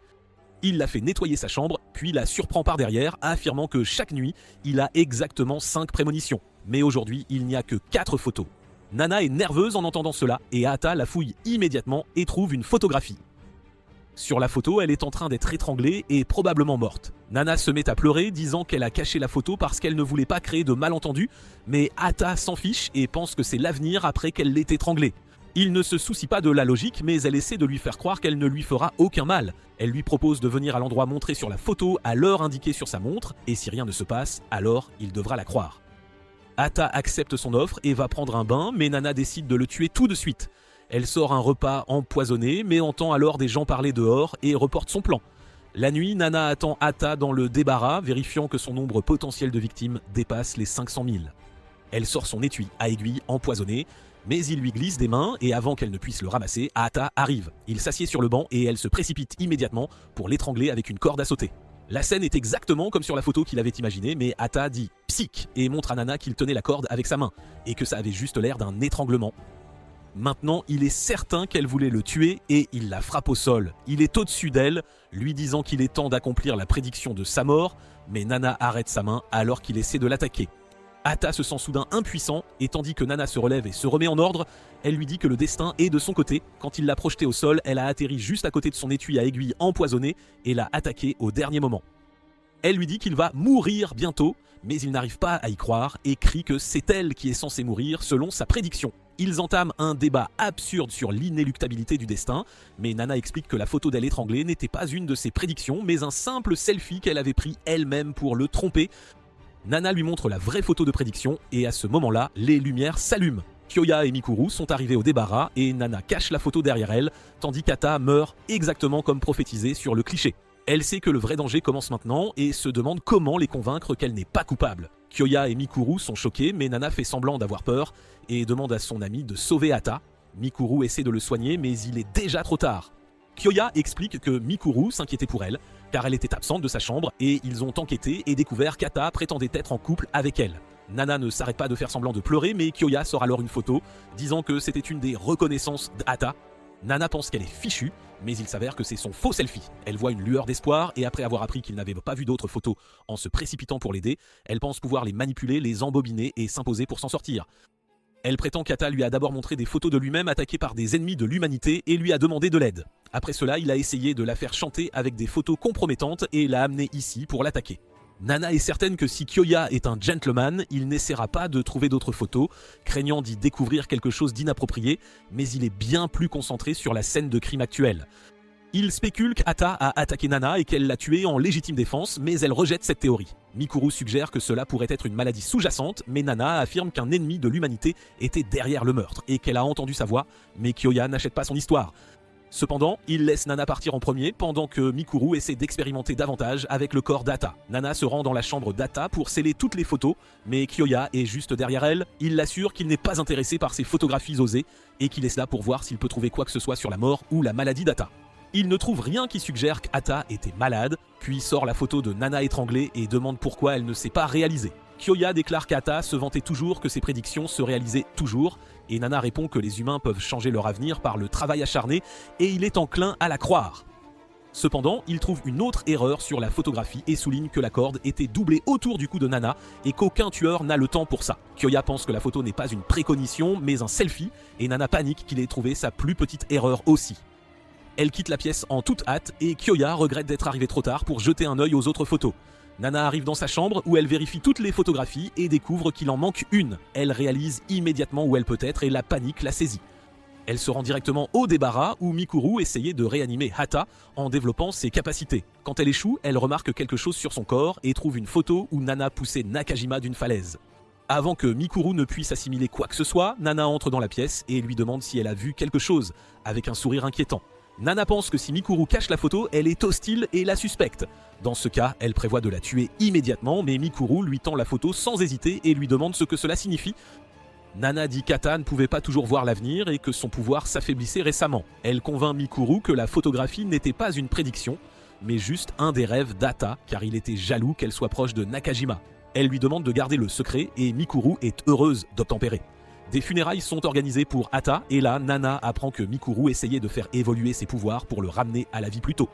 Il la fait nettoyer sa chambre, puis la surprend par derrière, affirmant que chaque nuit, il a exactement 5 prémonitions. Mais aujourd'hui, il n'y a que 4 photos. Nana est nerveuse en entendant cela, et Ata la fouille immédiatement et trouve une photographie. Sur la photo, elle est en train d'être étranglée et probablement morte. Nana se met à pleurer, disant qu'elle a caché la photo parce qu'elle ne voulait pas créer de malentendus, mais Ata s'en fiche et pense que c'est l'avenir après qu'elle l'ait étranglée. Il ne se soucie pas de la logique, mais elle essaie de lui faire croire qu'elle ne lui fera aucun mal. Elle lui propose de venir à l'endroit montré sur la photo à l'heure indiquée sur sa montre, et si rien ne se passe, alors il devra la croire. Hata accepte son offre et va prendre un bain, mais Nana décide de le tuer tout de suite. Elle sort un repas empoisonné, mais entend alors des gens parler dehors et reporte son plan. La nuit, Nana attend Hata dans le débarras, vérifiant que son nombre potentiel de victimes dépasse les 500 000. Elle sort son étui à aiguille empoisonné, mais il lui glisse des mains et avant qu'elle ne puisse le ramasser, Hata arrive. Il s'assied sur le banc et elle se précipite immédiatement pour l'étrangler avec une corde à sauter. La scène est exactement comme sur la photo qu'il avait imaginée, mais Hata dit « Psych » et montre à Nana qu'il tenait la corde avec sa main et que ça avait juste l'air d'un étranglement. Maintenant, il est certain qu'elle voulait le tuer et il la frappe au sol. Il est au-dessus d'elle, lui disant qu'il est temps d'accomplir la prédiction de sa mort, mais Nana arrête sa main alors qu'il essaie de l'attaquer. Hata se sent soudain impuissant et tandis que Nana se relève et se remet en ordre, elle lui dit que le destin est de son côté. Quand il l'a projetée au sol, elle a atterri juste à côté de son étui à aiguille empoisonné et l'a attaqué au dernier moment. Elle lui dit qu'il va mourir bientôt, mais il n'arrive pas à y croire et crie que c'est elle qui est censée mourir selon sa prédiction. Ils entament un débat absurde sur l'inéluctabilité du destin, mais Nana explique que la photo d'elle étranglée n'était pas une de ses prédictions, mais un simple selfie qu'elle avait pris elle-même pour le tromper. Nana lui montre la vraie photo de prédiction et à ce moment-là, les lumières s'allument. Kyoya et Mikuru sont arrivés au débarras et Nana cache la photo derrière elle, tandis qu'Hata meurt exactement comme prophétisé sur le cliché. Elle sait que le vrai danger commence maintenant et se demande comment les convaincre qu'elle n'est pas coupable. Kyoya et Mikuru sont choqués, mais Nana fait semblant d'avoir peur et demande à son ami de sauver Hata. Mikuru essaie de le soigner, mais il est déjà trop tard. Kyoya explique que Mikuru s'inquiétait pour elle, car elle était absente de sa chambre et ils ont enquêté et découvert qu'Hata prétendait être en couple avec elle. Nana ne s'arrête pas de faire semblant de pleurer, mais Kyoya sort alors une photo, disant que c'était une des reconnaissances d'Hata. Nana pense qu'elle est fichue, mais il s'avère que c'est son faux selfie. Elle voit une lueur d'espoir et après avoir appris qu'il n'avait pas vu d'autres photos en se précipitant pour l'aider, elle pense pouvoir les manipuler, les embobiner et s'imposer pour s'en sortir. Elle prétend qu'Hata lui a d'abord montré des photos de lui-même attaqué par des ennemis de l'humanité et lui a demandé de l'aide. Après cela, il a essayé de la faire chanter avec des photos compromettantes et l'a amenée ici pour l'attaquer. Nana est certaine que si Kyoya est un gentleman, il n'essaiera pas de trouver d'autres photos, craignant d'y découvrir quelque chose d'inapproprié, mais il est bien plus concentré sur la scène de crime actuelle. Il spécule qu'Hata a attaqué Nana et qu'elle l'a tuée en légitime défense, mais elle rejette cette théorie. Mikuru suggère que cela pourrait être une maladie sous-jacente, mais Nana affirme qu'un ennemi de l'humanité était derrière le meurtre et qu'elle a entendu sa voix, mais Kyoya n'achète pas son histoire. Cependant, il laisse Nana partir en premier pendant que Mikuru essaie d'expérimenter davantage avec le corps d'Hata. Nana se rend dans la chambre d'Hata pour sceller toutes les photos, mais Kyoya est juste derrière elle. Il l'assure qu'il n'est pas intéressé par ces photographies osées et qu'il est là pour voir s'il peut trouver quoi que ce soit sur la mort ou la maladie d'Hata. Il ne trouve rien qui suggère qu'Hata était malade, puis sort la photo de Nana étranglée et demande pourquoi elle ne s'est pas réalisée. Kyoya déclare qu'Hata se vantait toujours que ses prédictions se réalisaient toujours, et Nana répond que les humains peuvent changer leur avenir par le travail acharné, et il est enclin à la croire. Cependant, il trouve une autre erreur sur la photographie et souligne que la corde était doublée autour du cou de Nana et qu'aucun tueur n'a le temps pour ça. Kyoya pense que la photo n'est pas une précognition, mais un selfie, et Nana panique qu'il ait trouvé sa plus petite erreur aussi. Elle quitte la pièce en toute hâte et Kyoya regrette d'être arrivé trop tard pour jeter un œil aux autres photos. Nana arrive dans sa chambre où elle vérifie toutes les photographies et découvre qu'il en manque une. Elle réalise immédiatement où elle peut être et la panique la saisit. Elle se rend directement au débarras où Mikuru essayait de réanimer Hata en développant ses capacités. Quand elle échoue, elle remarque quelque chose sur son corps et trouve une photo où Nana poussait Nakajima d'une falaise. Avant que Mikuru ne puisse assimiler quoi que ce soit, Nana entre dans la pièce et lui demande si elle a vu quelque chose, avec un sourire inquiétant. Nana pense que si Mikuru cache la photo, elle est hostile et la suspecte. Dans ce cas, elle prévoit de la tuer immédiatement, mais Mikuru lui tend la photo sans hésiter et lui demande ce que cela signifie. Nana dit qu'Hata ne pouvait pas toujours voir l'avenir et que son pouvoir s'affaiblissait récemment. Elle convainc Mikuru que la photographie n'était pas une prédiction, mais juste un des rêves d'Hata, car il était jaloux qu'elle soit proche de Nakajima. Elle lui demande de garder le secret et Mikuru est heureuse d'obtempérer. Des funérailles sont organisées pour Hata et là, Nana apprend que Mikuru essayait de faire évoluer ses pouvoirs pour le ramener à la vie plus tôt.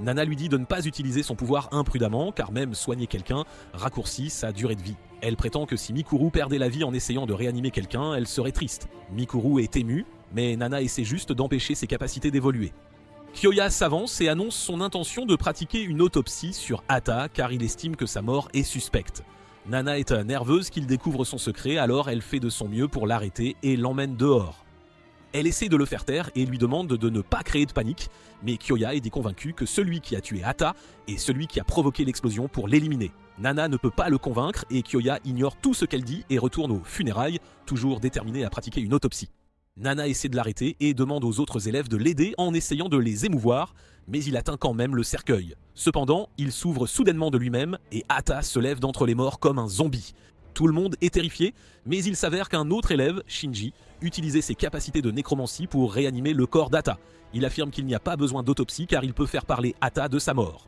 Nana lui dit de ne pas utiliser son pouvoir imprudemment car même soigner quelqu'un raccourcit sa durée de vie. Elle prétend que si Mikuru perdait la vie en essayant de réanimer quelqu'un, elle serait triste. Mikuru est ému, mais Nana essaie juste d'empêcher ses capacités d'évoluer. Kyoya s'avance et annonce son intention de pratiquer une autopsie sur Hata car il estime que sa mort est suspecte. Nana est nerveuse qu'il découvre son secret, alors elle fait de son mieux pour l'arrêter et l'emmène dehors. Elle essaie de le faire taire et lui demande de ne pas créer de panique, mais Kyoya est convaincu que celui qui a tué Hata est celui qui a provoqué l'explosion pour l'éliminer. Nana ne peut pas le convaincre et Kyoya ignore tout ce qu'elle dit et retourne aux funérailles, toujours déterminée à pratiquer une autopsie. Nana essaie de l'arrêter et demande aux autres élèves de l'aider en essayant de les émouvoir, mais il atteint quand même le cercueil. Cependant, il s'ouvre soudainement de lui-même et Hata se lève d'entre les morts comme un zombie. Tout le monde est terrifié, mais il s'avère qu'un autre élève, Shinji, utilisait ses capacités de nécromancie pour réanimer le corps d'Hata. Il affirme qu'il n'y a pas besoin d'autopsie car il peut faire parler Hata de sa mort.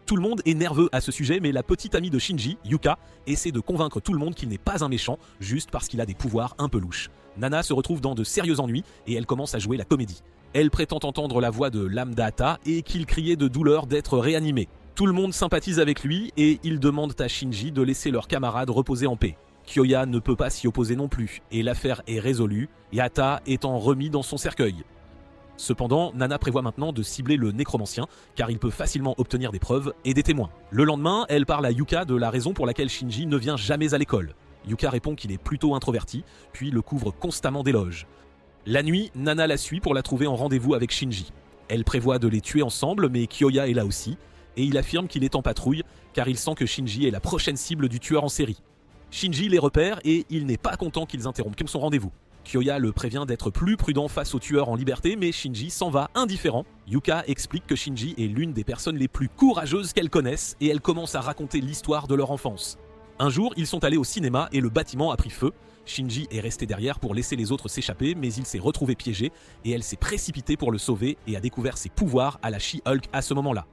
Tout le monde est nerveux à ce sujet, mais la petite amie de Shinji, Yuka, essaie de convaincre tout le monde qu'il n'est pas un méchant, juste parce qu'il a des pouvoirs un peu louches. Nana se retrouve dans de sérieux ennuis et elle commence à jouer la comédie. Elle prétend entendre la voix de l'âme d'Hata et qu'il criait de douleur d'être réanimé. Tout le monde sympathise avec lui et ils demandent à Shinji de laisser leurs camarades reposer en paix. Kyoya ne peut pas s'y opposer non plus et l'affaire est résolue, Hata étant remis dans son cercueil. Cependant, Nana prévoit maintenant de cibler le nécromancien, car il peut facilement obtenir des preuves et des témoins. Le lendemain, elle parle à Yuka de la raison pour laquelle Shinji ne vient jamais à l'école. Yuka répond qu'il est plutôt introverti, puis le couvre constamment d'éloges. La nuit, Nana la suit pour la trouver en rendez-vous avec Shinji. Elle prévoit de les tuer ensemble, mais Kyoya est là aussi, et il affirme qu'il est en patrouille, car il sent que Shinji est la prochaine cible du tueur en série. Shinji les repère et il n'est pas content qu'ils interrompent son rendez-vous. Kyoya le prévient d'être plus prudent face au tueur en liberté, mais Shinji s'en va indifférent. Yuka explique que Shinji est l'une des personnes les plus courageuses qu'elle connaisse et elle commence à raconter l'histoire de leur enfance. Un jour, ils sont allés au cinéma et le bâtiment a pris feu. Shinji est resté derrière pour laisser les autres s'échapper, mais il s'est retrouvé piégé et elle s'est précipitée pour le sauver et a découvert ses pouvoirs à la She-Hulk à ce moment-là.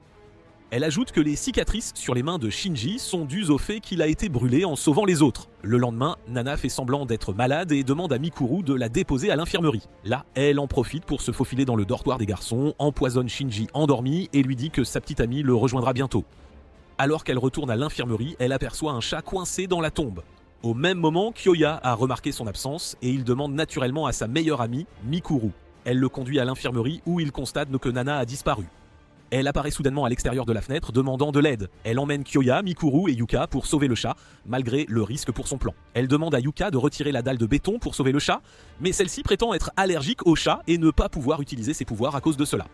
Elle ajoute que les cicatrices sur les mains de Shinji sont dues au fait qu'il a été brûlé en sauvant les autres. Le lendemain, Nana fait semblant d'être malade et demande à Mikuru de la déposer à l'infirmerie. Là, elle en profite pour se faufiler dans le dortoir des garçons, empoisonne Shinji endormi et lui dit que sa petite amie le rejoindra bientôt. Alors qu'elle retourne à l'infirmerie, elle aperçoit un chat coincé dans la tombe. Au même moment, Kyoya a remarqué son absence et il demande naturellement à sa meilleure amie, Mikuru. Elle le conduit à l'infirmerie où il constate que Nana a disparu. Elle apparaît soudainement à l'extérieur de la fenêtre, demandant de l'aide. Elle emmène Kyoya, Mikuru et Yuka pour sauver le chat, malgré le risque pour son plan. Elle demande à Yuka de retirer la dalle de béton pour sauver le chat, mais celle-ci prétend être allergique au chat et ne pas pouvoir utiliser ses pouvoirs à cause de cela.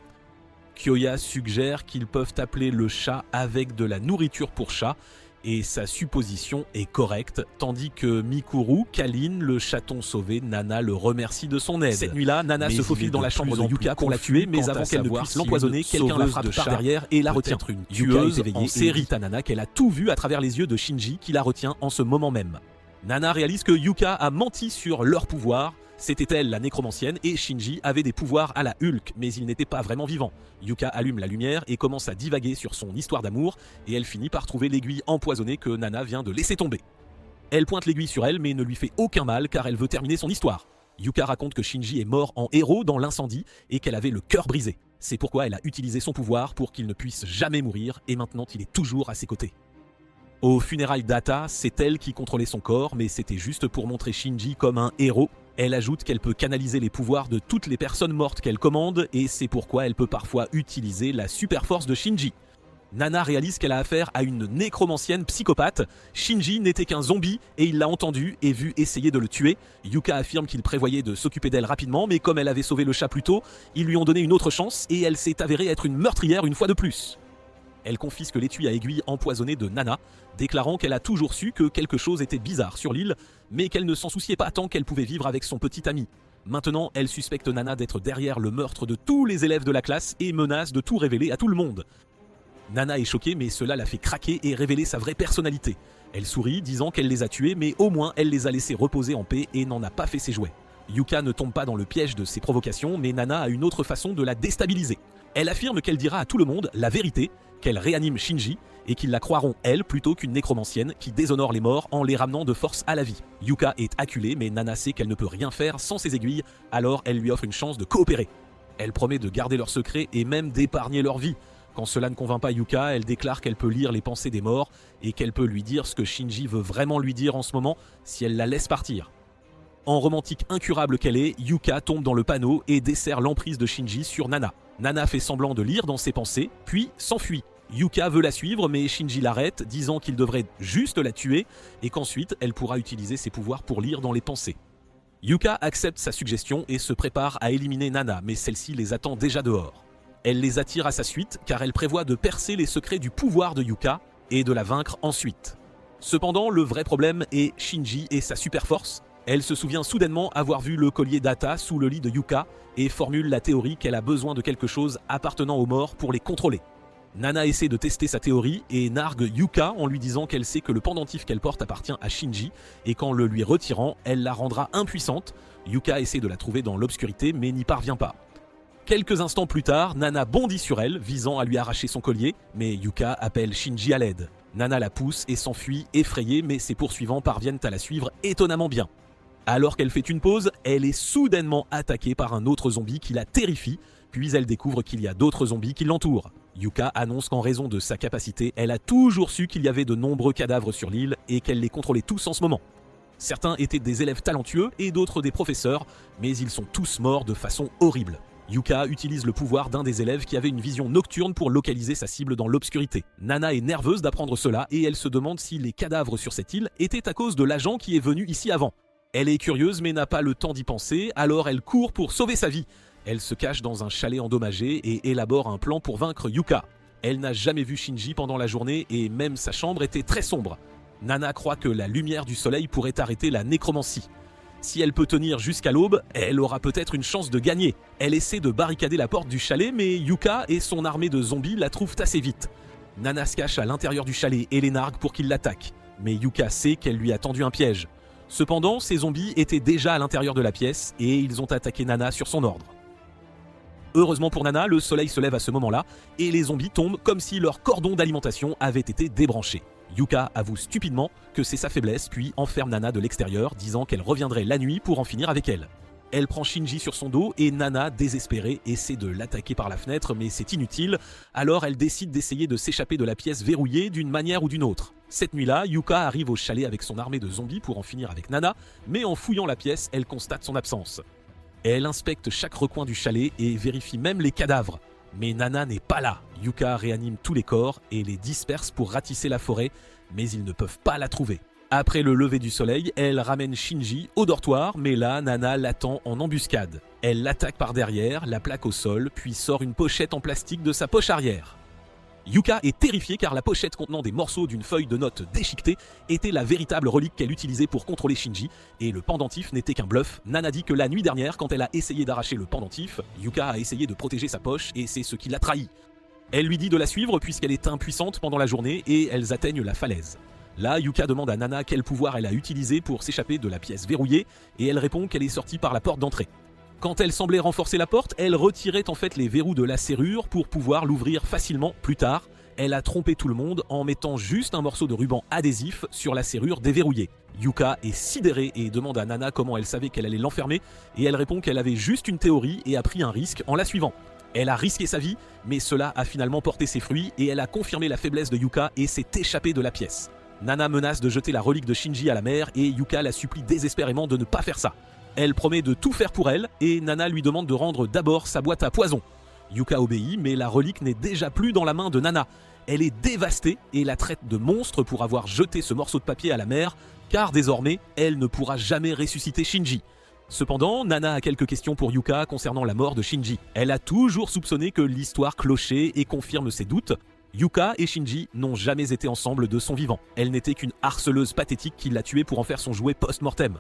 Kyoya suggère qu'ils peuvent appeler le chat avec de la nourriture pour chat, et sa supposition est correcte, tandis que Mikuru câline le chaton sauvé. Nana le remercie de son aide. Cette nuit-là, Nana se faufile dans la chambre de Yuka pour la tuer, mais avant qu'elle ne puisse l'empoisonner, quelqu'un la frappe par derrière et la retient. Une tueuse éveillée et irrite à Nana qu'elle a tout vu à travers les yeux de Shinji qui la retient en ce moment même. Nana réalise que Yuka a menti sur leur pouvoir. C'était elle la nécromancienne et Shinji avait des pouvoirs à la Hulk, mais il n'était pas vraiment vivant. Yuka allume la lumière et commence à divaguer sur son histoire d'amour et elle finit par trouver l'aiguille empoisonnée que Nana vient de laisser tomber. Elle pointe l'aiguille sur elle mais ne lui fait aucun mal car elle veut terminer son histoire. Yuka raconte que Shinji est mort en héros dans l'incendie et qu'elle avait le cœur brisé. C'est pourquoi elle a utilisé son pouvoir pour qu'il ne puisse jamais mourir et maintenant il est toujours à ses côtés. Aux funérailles d'Hata, c'est elle qui contrôlait son corps, mais c'était juste pour montrer Shinji comme un héros. Elle ajoute qu'elle peut canaliser les pouvoirs de toutes les personnes mortes qu'elle commande, et c'est pourquoi elle peut parfois utiliser la super force de Shinji. Nana réalise qu'elle a affaire à une nécromancienne psychopathe. Shinji n'était qu'un zombie, et il l'a entendu et vu essayer de le tuer. Yuka affirme qu'il prévoyait de s'occuper d'elle rapidement, mais comme elle avait sauvé le chat plus tôt, ils lui ont donné une autre chance, et elle s'est avérée être une meurtrière une fois de plus. Elle confisque l'étui à aiguille empoisonné de Nana, déclarant qu'elle a toujours su que quelque chose était bizarre sur l'île, mais qu'elle ne s'en souciait pas tant qu'elle pouvait vivre avec son petit ami. Maintenant, elle suspecte Nana d'être derrière le meurtre de tous les élèves de la classe et menace de tout révéler à tout le monde. Nana est choquée, mais cela la fait craquer et révéler sa vraie personnalité. Elle sourit, disant qu'elle les a tués, mais au moins elle les a laissés reposer en paix et n'en a pas fait ses jouets. Yuka ne tombe pas dans le piège de ses provocations, mais Nana a une autre façon de la déstabiliser. Elle affirme qu'elle dira à tout le monde la vérité, qu'elle réanime Shinji et qu'ils la croiront elle plutôt qu'une nécromancienne qui déshonore les morts en les ramenant de force à la vie. Yuka est acculée, mais Nana sait qu'elle ne peut rien faire sans ses aiguilles, alors elle lui offre une chance de coopérer. Elle promet de garder leur secret et même d'épargner leur vie. Quand cela ne convainc pas Yuka, elle déclare qu'elle peut lire les pensées des morts et qu'elle peut lui dire ce que Shinji veut vraiment lui dire en ce moment si elle la laisse partir. En romantique incurable qu'elle est, Yuka tombe dans le panneau et dessert l'emprise de Shinji sur Nana. Nana fait semblant de lire dans ses pensées, puis s'enfuit. Yuka veut la suivre, mais Shinji l'arrête, disant qu'il devrait juste la tuer et qu'ensuite elle pourra utiliser ses pouvoirs pour lire dans les pensées. Yuka accepte sa suggestion et se prépare à éliminer Nana, mais celle-ci les attend déjà dehors. Elle les attire à sa suite car elle prévoit de percer les secrets du pouvoir de Yuka et de la vaincre ensuite. Cependant, le vrai problème est Shinji et sa super force. Elle se souvient soudainement avoir vu le collier d'Ata sous le lit de Yuka et formule la théorie qu'elle a besoin de quelque chose appartenant aux morts pour les contrôler. Nana essaie de tester sa théorie et nargue Yuka en lui disant qu'elle sait que le pendentif qu'elle porte appartient à Shinji et qu'en le lui retirant, elle la rendra impuissante. Yuka essaie de la trouver dans l'obscurité mais n'y parvient pas. Quelques instants plus tard, Nana bondit sur elle, visant à lui arracher son collier, mais Yuka appelle Shinji à l'aide. Nana la pousse et s'enfuit effrayée, mais ses poursuivants parviennent à la suivre étonnamment bien. Alors qu'elle fait une pause, elle est soudainement attaquée par un autre zombie qui la terrifie, puis elle découvre qu'il y a d'autres zombies qui l'entourent. Yuka annonce qu'en raison de sa capacité, elle a toujours su qu'il y avait de nombreux cadavres sur l'île et qu'elle les contrôlait tous en ce moment. Certains étaient des élèves talentueux et d'autres des professeurs, mais ils sont tous morts de façon horrible. Yuka utilise le pouvoir d'un des élèves qui avait une vision nocturne pour localiser sa cible dans l'obscurité. Nana est nerveuse d'apprendre cela et elle se demande si les cadavres sur cette île étaient à cause de l'agent qui est venu ici avant. Elle est curieuse mais n'a pas le temps d'y penser, alors elle court pour sauver sa vie. Elle se cache dans un chalet endommagé et élabore un plan pour vaincre Yuka. Elle n'a jamais vu Shinji pendant la journée et même sa chambre était très sombre. Nana croit que la lumière du soleil pourrait arrêter la nécromancie. Si elle peut tenir jusqu'à l'aube, elle aura peut-être une chance de gagner. Elle essaie de barricader la porte du chalet, mais Yuka et son armée de zombies la trouvent assez vite. Nana se cache à l'intérieur du chalet et les nargue pour qu'ils l'attaquent. Mais Yuka sait qu'elle lui a tendu un piège. Cependant, ces zombies étaient déjà à l'intérieur de la pièce et ils ont attaqué Nana sur son ordre. Heureusement pour Nana, le soleil se lève à ce moment-là et les zombies tombent comme si leur cordon d'alimentation avait été débranché. Yuka avoue stupidement que c'est sa faiblesse puis enferme Nana de l'extérieur, disant qu'elle reviendrait la nuit pour en finir avec elle. Elle prend Shinji sur son dos et Nana, désespérée, essaie de l'attaquer par la fenêtre mais c'est inutile, alors elle décide d'essayer de s'échapper de la pièce verrouillée d'une manière ou d'une autre. Cette nuit-là, Yuka arrive au chalet avec son armée de zombies pour en finir avec Nana, mais en fouillant la pièce, elle constate son absence. Elle inspecte chaque recoin du chalet et vérifie même les cadavres. Mais Nana n'est pas là. Yuka réanime tous les corps et les disperse pour ratisser la forêt, mais ils ne peuvent pas la trouver. Après le lever du soleil, elle ramène Shinji au dortoir, mais là, Nana l'attend en embuscade. Elle l'attaque par derrière, la plaque au sol, puis sort une pochette en plastique de sa poche arrière. Yuka est terrifiée car la pochette contenant des morceaux d'une feuille de notes déchiquetée était la véritable relique qu'elle utilisait pour contrôler Shinji, et le pendentif n'était qu'un bluff. Nana dit que la nuit dernière, quand elle a essayé d'arracher le pendentif, Yuka a essayé de protéger sa poche et c'est ce qui l'a trahi. Elle lui dit de la suivre puisqu'elle est impuissante pendant la journée et elles atteignent la falaise. Là, Yuka demande à Nana quel pouvoir elle a utilisé pour s'échapper de la pièce verrouillée et elle répond qu'elle est sortie par la porte d'entrée. Quand elle semblait renforcer la porte, elle retirait en fait les verrous de la serrure pour pouvoir l'ouvrir facilement plus tard. Elle a trompé tout le monde en mettant juste un morceau de ruban adhésif sur la serrure déverrouillée. Yuka est sidérée et demande à Nana comment elle savait qu'elle allait l'enfermer et elle répond qu'elle avait juste une théorie et a pris un risque en la suivant. Elle a risqué sa vie, mais cela a finalement porté ses fruits et elle a confirmé la faiblesse de Yuka et s'est échappée de la pièce. Nana menace de jeter la relique de Shinji à la mer et Yuka la supplie désespérément de ne pas faire ça. Elle promet de tout faire pour elle et Nana lui demande de rendre d'abord sa boîte à poison. Yuka obéit mais la relique n'est déjà plus dans la main de Nana. Elle est dévastée et la traite de monstre pour avoir jeté ce morceau de papier à la mer car désormais elle ne pourra jamais ressusciter Shinji. Cependant, Nana a quelques questions pour Yuka concernant la mort de Shinji. Elle a toujours soupçonné que l'histoire clochait et confirme ses doutes. Yuka et Shinji n'ont jamais été ensemble de son vivant. Elle n'était qu'une harceleuse pathétique qui l'a tué pour en faire son jouet post-mortem.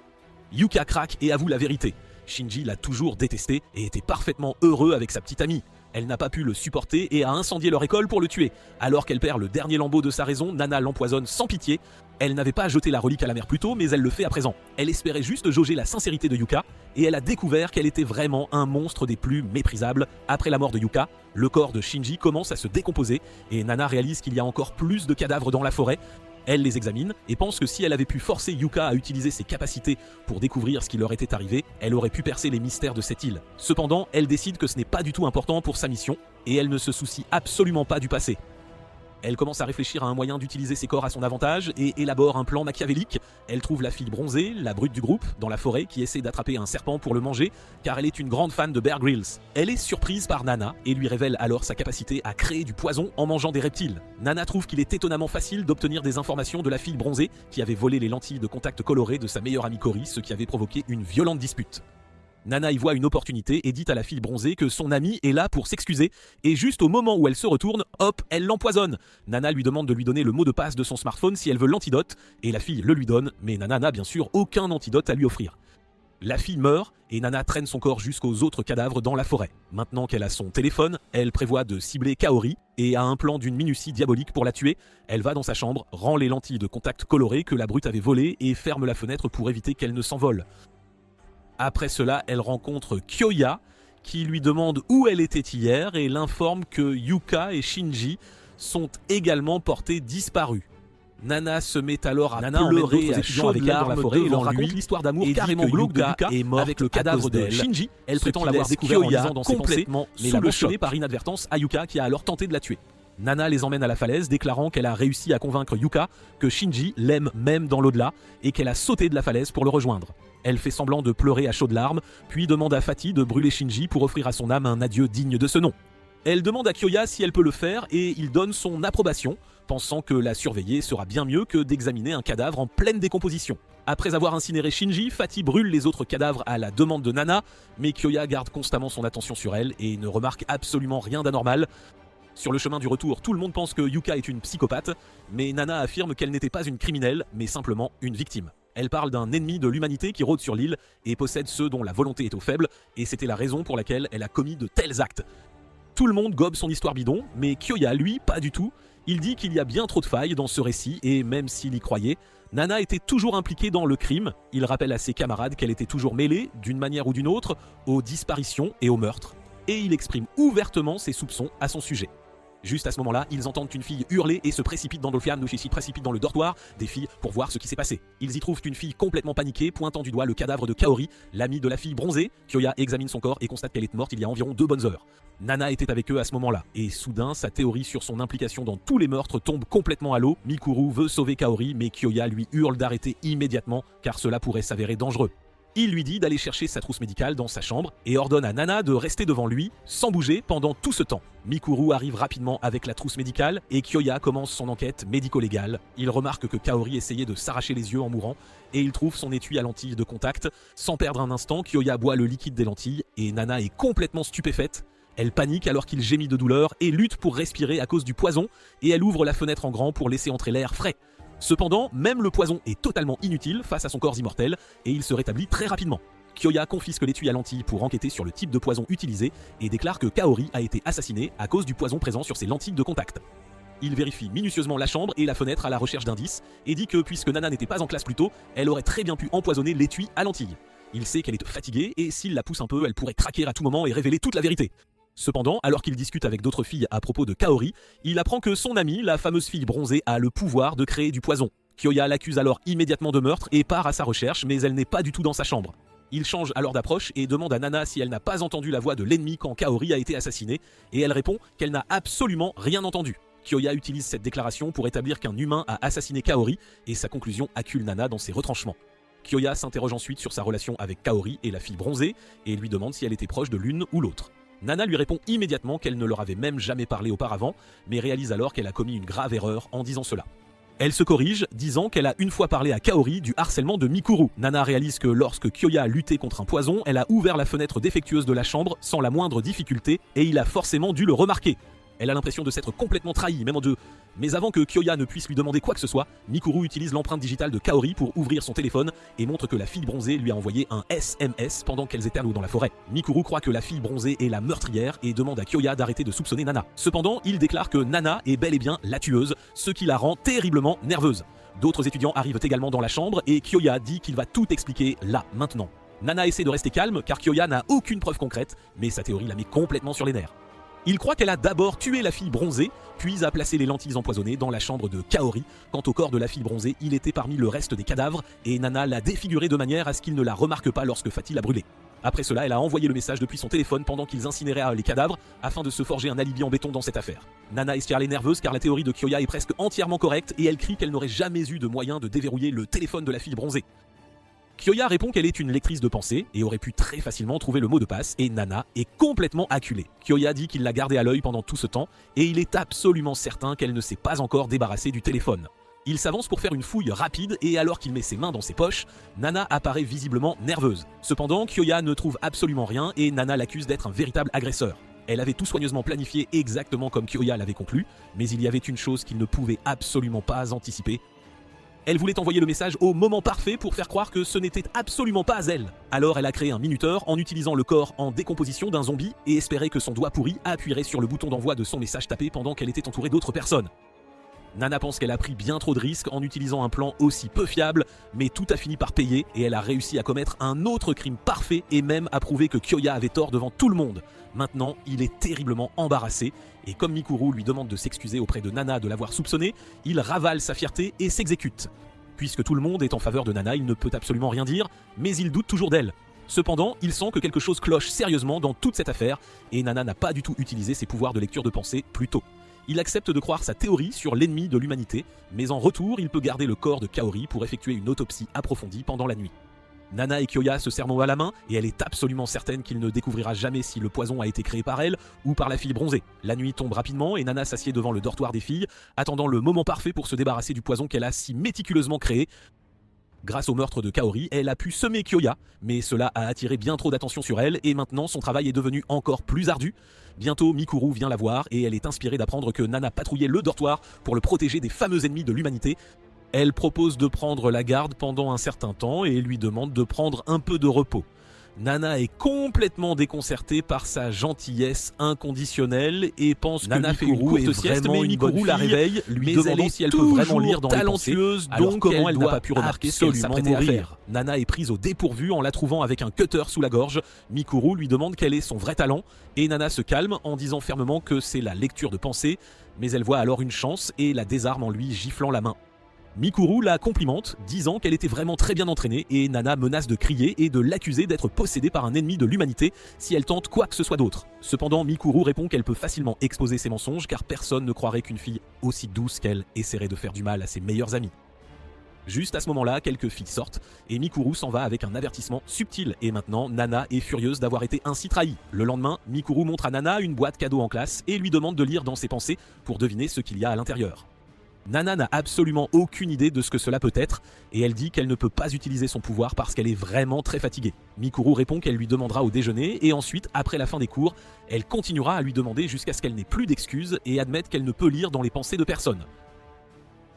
Yuka craque et avoue la vérité. Shinji l'a toujours détesté et était parfaitement heureux avec sa petite amie. Elle n'a pas pu le supporter et a incendié leur école pour le tuer. Alors qu'elle perd le dernier lambeau de sa raison, Nana l'empoisonne sans pitié. Elle n'avait pas jeté la relique à la mer plus tôt, mais elle le fait à présent. Elle espérait juste jauger la sincérité de Yuka, et elle a découvert qu'elle était vraiment un monstre des plus méprisables. Après la mort de Yuka, le corps de Shinji commence à se décomposer, et Nana réalise qu'il y a encore plus de cadavres dans la forêt. Elle les examine et pense que si elle avait pu forcer Yuka à utiliser ses capacités pour découvrir ce qui leur était arrivé, elle aurait pu percer les mystères de cette île. Cependant, elle décide que ce n'est pas du tout important pour sa mission, et elle ne se soucie absolument pas du passé. Elle commence à réfléchir à un moyen d'utiliser ses corps à son avantage et élabore un plan machiavélique. Elle trouve la fille bronzée, la brute du groupe, dans la forêt qui essaie d'attraper un serpent pour le manger car elle est une grande fan de Bear Grylls. Elle est surprise par Nana et lui révèle alors sa capacité à créer du poison en mangeant des reptiles. Nana trouve qu'il est étonnamment facile d'obtenir des informations de la fille bronzée qui avait volé les lentilles de contact colorées de sa meilleure amie Cory, ce qui avait provoqué une violente dispute. Nana y voit une opportunité et dit à la fille bronzée que son amie est là pour s'excuser, et juste au moment où elle se retourne, hop, elle l'empoisonne. Nana lui demande de lui donner le mot de passe de son smartphone si elle veut l'antidote, et la fille le lui donne, mais Nana n'a bien sûr aucun antidote à lui offrir. La fille meurt, et Nana traîne son corps jusqu'aux autres cadavres dans la forêt. Maintenant qu'elle a son téléphone, elle prévoit de cibler Kaori, et a un plan d'une minutie diabolique pour la tuer. Elle va dans sa chambre, rend les lentilles de contact colorées que la brute avait volées, et ferme la fenêtre pour éviter qu'elle ne s'envole. Après cela, elle rencontre Kyoya, qui lui demande où elle était hier et l'informe que Yuka et Shinji sont également portés disparus. Nana se met alors à pleurer à chaudes larmes dans la forêt et leur raconte l'histoire d'amour carrément glauque de Yuka est morte avec le cadavre de Shinji. Elle prétend l'avoir découvert en lisant dans ses pensées, mais l'a mentionné par inadvertance à Yuka qui a alors tenté de la tuer. Nana les emmène à la falaise, déclarant qu'elle a réussi à convaincre Yuka que Shinji l'aime même dans l'au-delà et qu'elle a sauté de la falaise pour le rejoindre. Elle fait semblant de pleurer à chaudes larmes, puis demande à Fatty de brûler Shinji pour offrir à son âme un adieu digne de ce nom. Elle demande à Kyoya si elle peut le faire et il donne son approbation, pensant que la surveiller sera bien mieux que d'examiner un cadavre en pleine décomposition. Après avoir incinéré Shinji, Fatty brûle les autres cadavres à la demande de Nana, mais Kyoya garde constamment son attention sur elle et ne remarque absolument rien d'anormal. Sur le chemin du retour, tout le monde pense que Yuka est une psychopathe, mais Nana affirme qu'elle n'était pas une criminelle, mais simplement une victime. Elle parle d'un ennemi de l'humanité qui rôde sur l'île et possède ceux dont la volonté est au faible, et c'était la raison pour laquelle elle a commis de tels actes. Tout le monde gobe son histoire bidon, mais Kyoya, lui, pas du tout. Il dit qu'il y a bien trop de failles dans ce récit, et même s'il y croyait, Nana était toujours impliquée dans le crime. Il rappelle à ses camarades qu'elle était toujours mêlée, d'une manière ou d'une autre, aux disparitions et aux meurtres, et il exprime ouvertement ses soupçons à son sujet. Juste à ce moment-là, ils entendent une fille hurler et se précipitent dans Dolphian. Nushi se précipite dans le dortoir des filles pour voir ce qui s'est passé. Ils y trouvent une fille complètement paniquée, pointant du doigt le cadavre de Kaori, l'amie de la fille bronzée. Kyoya examine son corps et constate qu'elle est morte il y a environ 2 bonnes heures. Nana était avec eux à ce moment-là, et soudain, sa théorie sur son implication dans tous les meurtres tombe complètement à l'eau. Mikuru veut sauver Kaori, mais Kyoya lui hurle d'arrêter immédiatement, car cela pourrait s'avérer dangereux. Il lui dit d'aller chercher sa trousse médicale dans sa chambre et ordonne à Nana de rester devant lui, sans bouger pendant tout ce temps. Mikuru arrive rapidement avec la trousse médicale et Kyoya commence son enquête médico-légale. Il remarque que Kaori essayait de s'arracher les yeux en mourant et il trouve son étui à lentilles de contact. Sans perdre un instant, Kyoya boit le liquide des lentilles et Nana est complètement stupéfaite. Elle panique alors qu'il gémit de douleur et lutte pour respirer à cause du poison et elle ouvre la fenêtre en grand pour laisser entrer l'air frais. Cependant, même le poison est totalement inutile face à son corps immortel et il se rétablit très rapidement. Kyoya confisque l'étui à lentilles pour enquêter sur le type de poison utilisé et déclare que Kaori a été assassinée à cause du poison présent sur ses lentilles de contact. Il vérifie minutieusement la chambre et la fenêtre à la recherche d'indices et dit que puisque Nana n'était pas en classe plus tôt, elle aurait très bien pu empoisonner l'étui à lentilles. Il sait qu'elle est fatiguée et s'il la pousse un peu, elle pourrait craquer à tout moment et révéler toute la vérité. Cependant, alors qu'il discute avec d'autres filles à propos de Kaori, il apprend que son amie, la fameuse fille bronzée, a le pouvoir de créer du poison. Kyoya l'accuse alors immédiatement de meurtre et part à sa recherche, mais elle n'est pas du tout dans sa chambre. Il change alors d'approche et demande à Nana si elle n'a pas entendu la voix de l'ennemi quand Kaori a été assassinée, et elle répond qu'elle n'a absolument rien entendu. Kyoya utilise cette déclaration pour établir qu'un humain a assassiné Kaori, et sa conclusion accule Nana dans ses retranchements. Kyoya s'interroge ensuite sur sa relation avec Kaori et la fille bronzée, et lui demande si elle était proche de l'une ou l'autre. Nana lui répond immédiatement qu'elle ne leur avait même jamais parlé auparavant, mais réalise alors qu'elle a commis une grave erreur en disant cela. Elle se corrige, disant qu'elle a une fois parlé à Kaori du harcèlement de Mikuru. Nana réalise que lorsque Kyoya a lutté contre un poison, elle a ouvert la fenêtre défectueuse de la chambre sans la moindre difficulté, et il a forcément dû le remarquer. Elle a l'impression de s'être complètement trahie, même en deux. Mais avant que Kyoya ne puisse lui demander quoi que ce soit, Mikuru utilise l'empreinte digitale de Kaori pour ouvrir son téléphone et montre que la fille bronzée lui a envoyé un SMS pendant qu'elles éternuent dans la forêt. Mikuru croit que la fille bronzée est la meurtrière et demande à Kyoya d'arrêter de soupçonner Nana. Cependant, il déclare que Nana est bel et bien la tueuse, ce qui la rend terriblement nerveuse. D'autres étudiants arrivent également dans la chambre et Kyoya dit qu'il va tout expliquer là, maintenant. Nana essaie de rester calme car Kyoya n'a aucune preuve concrète, mais sa théorie la met complètement sur les nerfs. Il croit qu'elle a d'abord tué la fille bronzée, puis a placé les lentilles empoisonnées dans la chambre de Kaori. Quant au corps de la fille bronzée, il était parmi le reste des cadavres, et Nana l'a défiguré de manière à ce qu'il ne la remarque pas lorsque Fatty l'a brûlé. Après cela, elle a envoyé le message depuis son téléphone pendant qu'ils incinéraient les cadavres afin de se forger un alibi en béton dans cette affaire. Nana est Charlie nerveuse car la théorie de Kyoya est presque entièrement correcte et elle crie qu'elle n'aurait jamais eu de moyen de déverrouiller le téléphone de la fille bronzée. Kyoya répond qu'elle est une lectrice de pensée et aurait pu très facilement trouver le mot de passe et Nana est complètement acculée. Kyoya dit qu'il l'a gardée à l'œil pendant tout ce temps et il est absolument certain qu'elle ne s'est pas encore débarrassée du téléphone. Il s'avance pour faire une fouille rapide et alors qu'il met ses mains dans ses poches, Nana apparaît visiblement nerveuse. Cependant, Kyoya ne trouve absolument rien et Nana l'accuse d'être un véritable agresseur. Elle avait tout soigneusement planifié exactement comme Kyoya l'avait conclu, mais il y avait une chose qu'il ne pouvait absolument pas anticiper. Elle voulait envoyer le message au moment parfait pour faire croire que ce n'était absolument pas elle. Alors elle a créé un minuteur en utilisant le corps en décomposition d'un zombie et espérait que son doigt pourri appuierait sur le bouton d'envoi de son message tapé pendant qu'elle était entourée d'autres personnes. Nana pense qu'elle a pris bien trop de risques en utilisant un plan aussi peu fiable, mais tout a fini par payer et elle a réussi à commettre un autre crime parfait et même à prouver que Kyoya avait tort devant tout le monde. Maintenant, il est terriblement embarrassé et comme Mikuru lui demande de s'excuser auprès de Nana de l'avoir soupçonné, il ravale sa fierté et s'exécute. Puisque tout le monde est en faveur de Nana, il ne peut absolument rien dire, mais il doute toujours d'elle. Cependant, il sent que quelque chose cloche sérieusement dans toute cette affaire et Nana n'a pas du tout utilisé ses pouvoirs de lecture de pensée plus tôt. Il accepte de croire sa théorie sur l'ennemi de l'humanité, mais en retour, il peut garder le corps de Kaori pour effectuer une autopsie approfondie pendant la nuit. Nana et Kyoya se serrent mot à la main et elle est absolument certaine qu'il ne découvrira jamais si le poison a été créé par elle ou par la fille bronzée. La nuit tombe rapidement et Nana s'assied devant le dortoir des filles, attendant le moment parfait pour se débarrasser du poison qu'elle a si méticuleusement créé. Grâce au meurtre de Kaori, elle a pu semer Kyoya, mais cela a attiré bien trop d'attention sur elle et maintenant son travail est devenu encore plus ardu. Bientôt, Mikuru vient la voir et elle est inspirée d'apprendre que Nana patrouillait le dortoir pour le protéger des fameux ennemis de l'humanité. Elle propose de prendre la garde pendant un certain temps et lui demande de prendre un peu de repos. Nana est complètement déconcertée par sa gentillesse inconditionnelle et pense que Mikuru est vraiment une bonne fille, la réveille, lui demandant si elle peut vraiment lire dans les pensées. Alors comment elle n'a pas pu remarquer ce qu'elle s'apprêtait à faire. Nana est prise au dépourvu en la trouvant avec un cutter sous la gorge. Mikuru lui demande quel est son vrai talent et Nana se calme en disant fermement que c'est la lecture de pensée, mais elle voit alors une chance et la désarme en lui giflant la main. Mikuru la complimente, disant qu'elle était vraiment très bien entraînée et Nana menace de crier et de l'accuser d'être possédée par un ennemi de l'humanité si elle tente quoi que ce soit d'autre. Cependant, Mikuru répond qu'elle peut facilement exposer ses mensonges car personne ne croirait qu'une fille aussi douce qu'elle essaierait de faire du mal à ses meilleurs amis. Juste à ce moment-là, quelques filles sortent et Mikuru s'en va avec un avertissement subtil et maintenant Nana est furieuse d'avoir été ainsi trahie. Le lendemain, Mikuru montre à Nana une boîte cadeau en classe et lui demande de lire dans ses pensées pour deviner ce qu'il y a à l'intérieur. Nana n'a absolument aucune idée de ce que cela peut être et elle dit qu'elle ne peut pas utiliser son pouvoir parce qu'elle est vraiment très fatiguée. Mikuru répond qu'elle lui demandera au déjeuner et ensuite, après la fin des cours, elle continuera à lui demander jusqu'à ce qu'elle n'ait plus d'excuses et admette qu'elle ne peut lire dans les pensées de personne.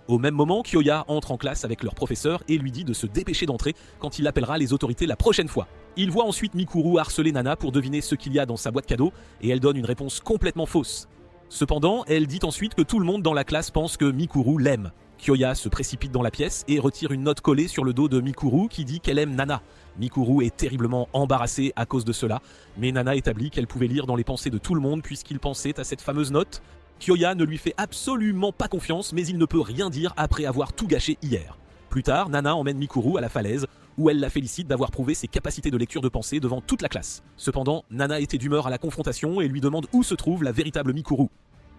Au même moment, Kyoya entre en classe avec leur professeur et lui dit de se dépêcher d'entrer quand il appellera les autorités la prochaine fois. Il voit ensuite Mikuru harceler Nana pour deviner ce qu'il y a dans sa boîte cadeau et elle donne une réponse complètement fausse. Cependant, elle dit ensuite que tout le monde dans la classe pense que Mikuru l'aime. Kyoya se précipite dans la pièce et retire une note collée sur le dos de Mikuru qui dit qu'elle aime Nana. Mikuru est terriblement embarrassée à cause de cela, mais Nana établit qu'elle pouvait lire dans les pensées de tout le monde puisqu'il pensait à cette fameuse note. Kyoya ne lui fait absolument pas confiance, mais il ne peut rien dire après avoir tout gâché hier. Plus tard, Nana emmène Mikuru à la falaise, où elle la félicite d'avoir prouvé ses capacités de lecture de pensée devant toute la classe. Cependant, Nana était d'humeur à la confrontation et lui demande où se trouve la véritable Mikuru.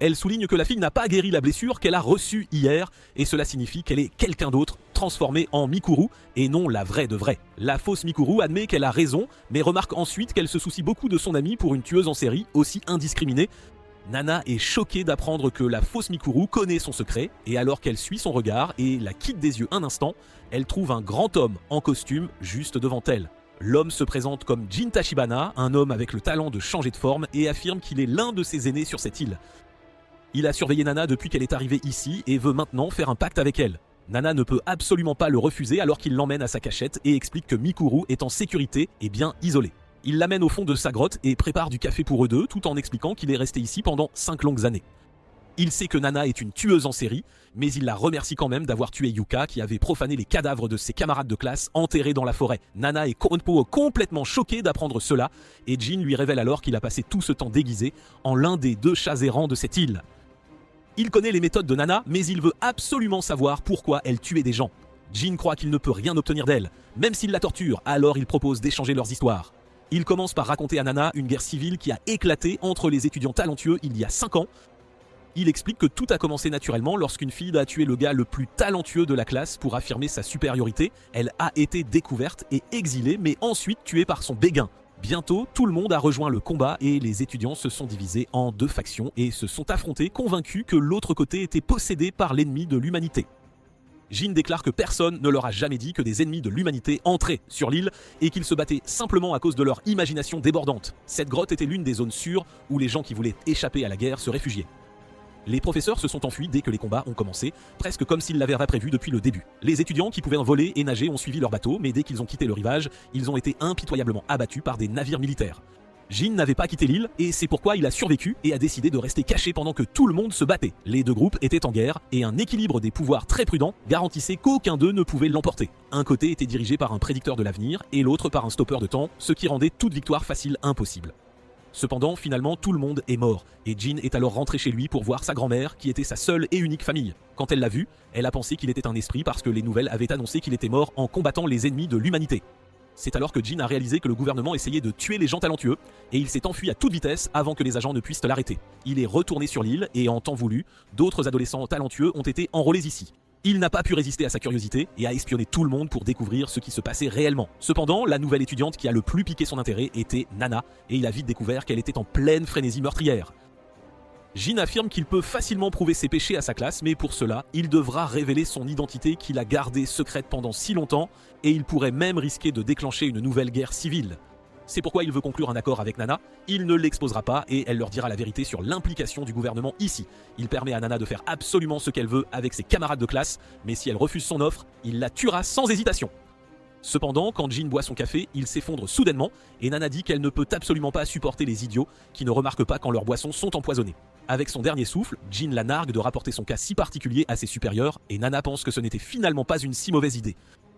Elle souligne que la fille n'a pas guéri la blessure qu'elle a reçue hier, et cela signifie qu'elle est quelqu'un d'autre, transformée en Mikuru, et non la vraie de vraie. La fausse Mikuru admet qu'elle a raison, mais remarque ensuite qu'elle se soucie beaucoup de son amie pour une tueuse en série, aussi indiscriminée. Nana est choquée d'apprendre que la fausse Mikuru connaît son secret, et alors qu'elle suit son regard et la quitte des yeux un instant, elle trouve un grand homme en costume juste devant elle. L'homme se présente comme Jin Tachibana, un homme avec le talent de changer de forme, et affirme qu'il est l'un de ses aînés sur cette île. Il a surveillé Nana depuis qu'elle est arrivée ici et veut maintenant faire un pacte avec elle. Nana ne peut absolument pas le refuser alors qu'il l'emmène à sa cachette et explique que Mikuru est en sécurité et bien isolé. Il l'amène au fond de sa grotte et prépare du café pour eux deux tout en expliquant qu'il est resté ici pendant 5 longues années. Il sait que Nana est une tueuse en série, mais il la remercie quand même d'avoir tué Yuka qui avait profané les cadavres de ses camarades de classe enterrés dans la forêt. Nana est complètement choquée d'apprendre cela et Jin lui révèle alors qu'il a passé tout ce temps déguisé en l'un des 2 chats errants de cette île. Il connaît les méthodes de Nana, mais il veut absolument savoir pourquoi elle tuait des gens. Jin croit qu'il ne peut rien obtenir d'elle, même s'il la torture, alors il propose d'échanger leurs histoires. Il commence par raconter à Nana une guerre civile qui a éclaté entre les étudiants talentueux il y a 5 ans. Il explique que tout a commencé naturellement lorsqu'une fille a tué le gars le plus talentueux de la classe pour affirmer sa supériorité. Elle a été découverte et exilée, mais ensuite tuée par son béguin. Bientôt, tout le monde a rejoint le combat et les étudiants se sont divisés en 2 factions et se sont affrontés, convaincus que l'autre côté était possédé par l'ennemi de l'humanité. Jin déclare que personne ne leur a jamais dit que des ennemis de l'humanité entraient sur l'île et qu'ils se battaient simplement à cause de leur imagination débordante. Cette grotte était l'une des zones sûres où les gens qui voulaient échapper à la guerre se réfugiaient. Les professeurs se sont enfuis dès que les combats ont commencé, presque comme s'ils l'avaient prévu depuis le début. Les étudiants qui pouvaient voler et nager ont suivi leur bateau, mais dès qu'ils ont quitté le rivage, ils ont été impitoyablement abattus par des navires militaires. Jin n'avait pas quitté l'île, et c'est pourquoi il a survécu et a décidé de rester caché pendant que tout le monde se battait. Les 2 groupes étaient en guerre, et un équilibre des pouvoirs très prudent garantissait qu'aucun d'eux ne pouvait l'emporter. Un côté était dirigé par un prédicteur de l'avenir, et l'autre par un stoppeur de temps, ce qui rendait toute victoire facile impossible. Cependant, finalement, tout le monde est mort, et Jin est alors rentré chez lui pour voir sa grand-mère, qui était sa seule et unique famille. Quand elle l'a vu, elle a pensé qu'il était un esprit parce que les nouvelles avaient annoncé qu'il était mort en combattant les ennemis de l'humanité. C'est alors que Jin a réalisé que le gouvernement essayait de tuer les gens talentueux, et il s'est enfui à toute vitesse avant que les agents ne puissent l'arrêter. Il est retourné sur l'île, et en temps voulu, d'autres adolescents talentueux ont été enrôlés ici. Il n'a pas pu résister à sa curiosité et a espionné tout le monde pour découvrir ce qui se passait réellement. Cependant, la nouvelle étudiante qui a le plus piqué son intérêt était Nana, et il a vite découvert qu'elle était en pleine frénésie meurtrière. Jin affirme qu'il peut facilement prouver ses péchés à sa classe, mais pour cela, il devra révéler son identité qu'il a gardée secrète pendant si longtemps, et il pourrait même risquer de déclencher une nouvelle guerre civile. C'est pourquoi il veut conclure un accord avec Nana, il ne l'exposera pas et elle leur dira la vérité sur l'implication du gouvernement ici. Il permet à Nana de faire absolument ce qu'elle veut avec ses camarades de classe, mais si elle refuse son offre, il la tuera sans hésitation. Cependant, quand Jin boit son café, il s'effondre soudainement et Nana dit qu'elle ne peut absolument pas supporter les idiots qui ne remarquent pas quand leurs boissons sont empoisonnées. Avec son dernier souffle, Jin la nargue de rapporter son cas si particulier à ses supérieurs et Nana pense que ce n'était finalement pas une si mauvaise idée.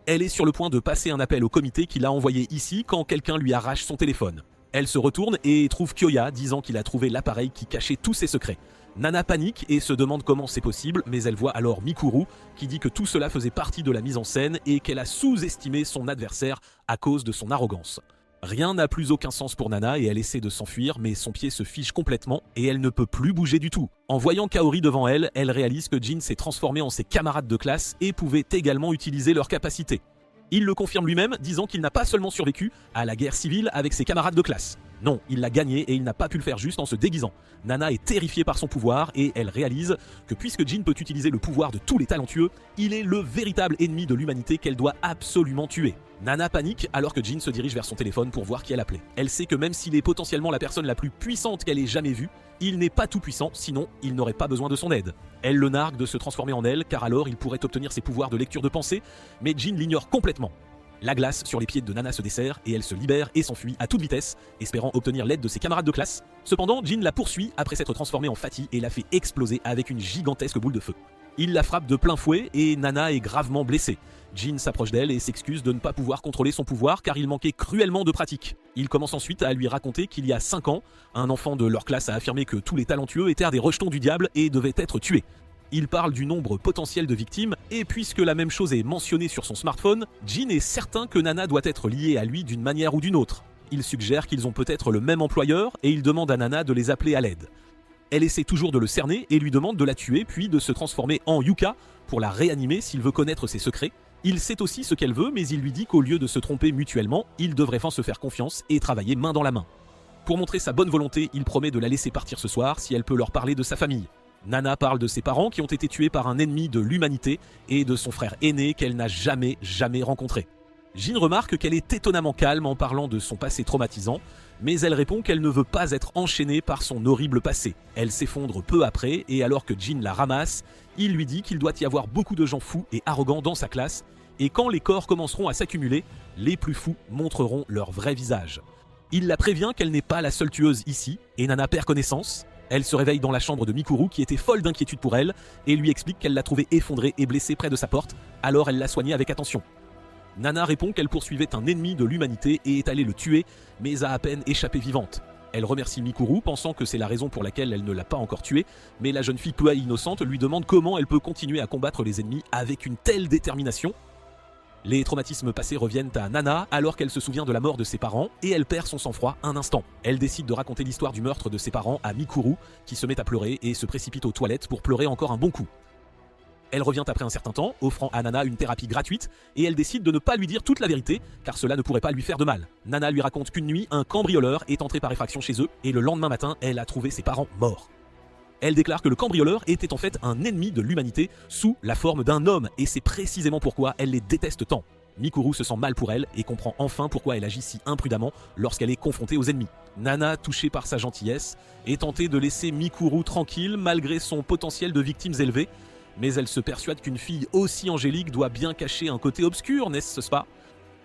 Elle est sur le point de passer un appel au comité qu'il a envoyé ici quand quelqu'un lui arrache son téléphone. Elle se retourne et trouve Kyoya disant qu'il a trouvé l'appareil qui cachait tous ses secrets. Nana panique et se demande comment c'est possible, mais elle voit alors Mikuru qui dit que tout cela faisait partie de la mise en scène et qu'elle a sous-estimé son adversaire à cause de son arrogance. Rien n'a plus aucun sens pour Nana et elle essaie de s'enfuir, mais son pied se fige complètement et elle ne peut plus bouger du tout. En voyant Kaori devant elle, elle réalise que Jin s'est transformé en ses camarades de classe et pouvait également utiliser leurs capacités. Il le confirme lui-même, disant qu'il n'a pas seulement survécu à la guerre civile avec ses camarades de classe. Non, il l'a gagné et il n'a pas pu le faire juste en se déguisant. Nana est terrifiée par son pouvoir et elle réalise que puisque Jin peut utiliser le pouvoir de tous les talentueux, il est le véritable ennemi de l'humanité qu'elle doit absolument tuer. Nana panique alors que Jin se dirige vers son téléphone pour voir qui elle appelait. Elle sait que même s'il est potentiellement la personne la plus puissante qu'elle ait jamais vue, il n'est pas tout puissant, sinon il n'aurait pas besoin de son aide. Elle le nargue de se transformer en elle, car alors il pourrait obtenir ses pouvoirs de lecture de pensée, mais Jin l'ignore complètement. La glace sur les pieds de Nana se desserre et elle se libère et s'enfuit à toute vitesse, espérant obtenir l'aide de ses camarades de classe. Cependant, Jin la poursuit après s'être transformé en Fatty et la fait exploser avec une gigantesque boule de feu. Il la frappe de plein fouet et Nana est gravement blessée. Jin s'approche d'elle et s'excuse de ne pas pouvoir contrôler son pouvoir car il manquait cruellement de pratique. Il commence ensuite à lui raconter qu'il y a 5 ans, un enfant de leur classe a affirmé que tous les talentueux étaient des rejetons du diable et devaient être tués. Il parle du nombre potentiel de victimes, et puisque la même chose est mentionnée sur son smartphone, Jin est certain que Nana doit être liée à lui d'une manière ou d'une autre. Il suggère qu'ils ont peut-être le même employeur, et il demande à Nana de les appeler à l'aide. Elle essaie toujours de le cerner et lui demande de la tuer, puis de se transformer en Yuka pour la réanimer s'il veut connaître ses secrets. Il sait aussi ce qu'elle veut, mais il lui dit qu'au lieu de se tromper mutuellement, ils devraient enfin se faire confiance et travailler main dans la main. Pour montrer sa bonne volonté, il promet de la laisser partir ce soir si elle peut leur parler de sa famille. Nana parle de ses parents qui ont été tués par un ennemi de l'humanité et de son frère aîné qu'elle n'a jamais rencontré. Jin remarque qu'elle est étonnamment calme en parlant de son passé traumatisant, mais elle répond qu'elle ne veut pas être enchaînée par son horrible passé. Elle s'effondre peu après et alors que Jin la ramasse, il lui dit qu'il doit y avoir beaucoup de gens fous et arrogants dans sa classe et quand les corps commenceront à s'accumuler, les plus fous montreront leur vrai visage. Il la prévient qu'elle n'est pas la seule tueuse ici et Nana perd connaissance. Elle se réveille dans la chambre de Mikuru qui était folle d'inquiétude pour elle et lui explique qu'elle l'a trouvée effondrée et blessée près de sa porte, alors elle l'a soignée avec attention. Nana répond qu'elle poursuivait un ennemi de l'humanité et est allée le tuer, mais a à peine échappé vivante. Elle remercie Mikuru, pensant que c'est la raison pour laquelle elle ne l'a pas encore tuée, mais la jeune fille peu innocente lui demande comment elle peut continuer à combattre les ennemis avec une telle détermination. Les traumatismes passés reviennent à Nana alors qu'elle se souvient de la mort de ses parents et elle perd son sang-froid un instant. Elle décide de raconter l'histoire du meurtre de ses parents à Mikuru qui se met à pleurer et se précipite aux toilettes pour pleurer encore un bon coup. Elle revient après un certain temps, offrant à Nana une thérapie gratuite et elle décide de ne pas lui dire toute la vérité car cela ne pourrait pas lui faire de mal. Nana lui raconte qu'une nuit, un cambrioleur est entré par effraction chez eux et le lendemain matin, elle a trouvé ses parents morts. Elle déclare que le cambrioleur était en fait un ennemi de l'humanité sous la forme d'un homme et c'est précisément pourquoi elle les déteste tant. Mikuru se sent mal pour elle et comprend enfin pourquoi elle agit si imprudemment lorsqu'elle est confrontée aux ennemis. Nana, touchée par sa gentillesse, est tentée de laisser Mikuru tranquille malgré son potentiel de victimes élevées, mais elle se persuade qu'une fille aussi angélique doit bien cacher un côté obscur, n'est-ce pas ?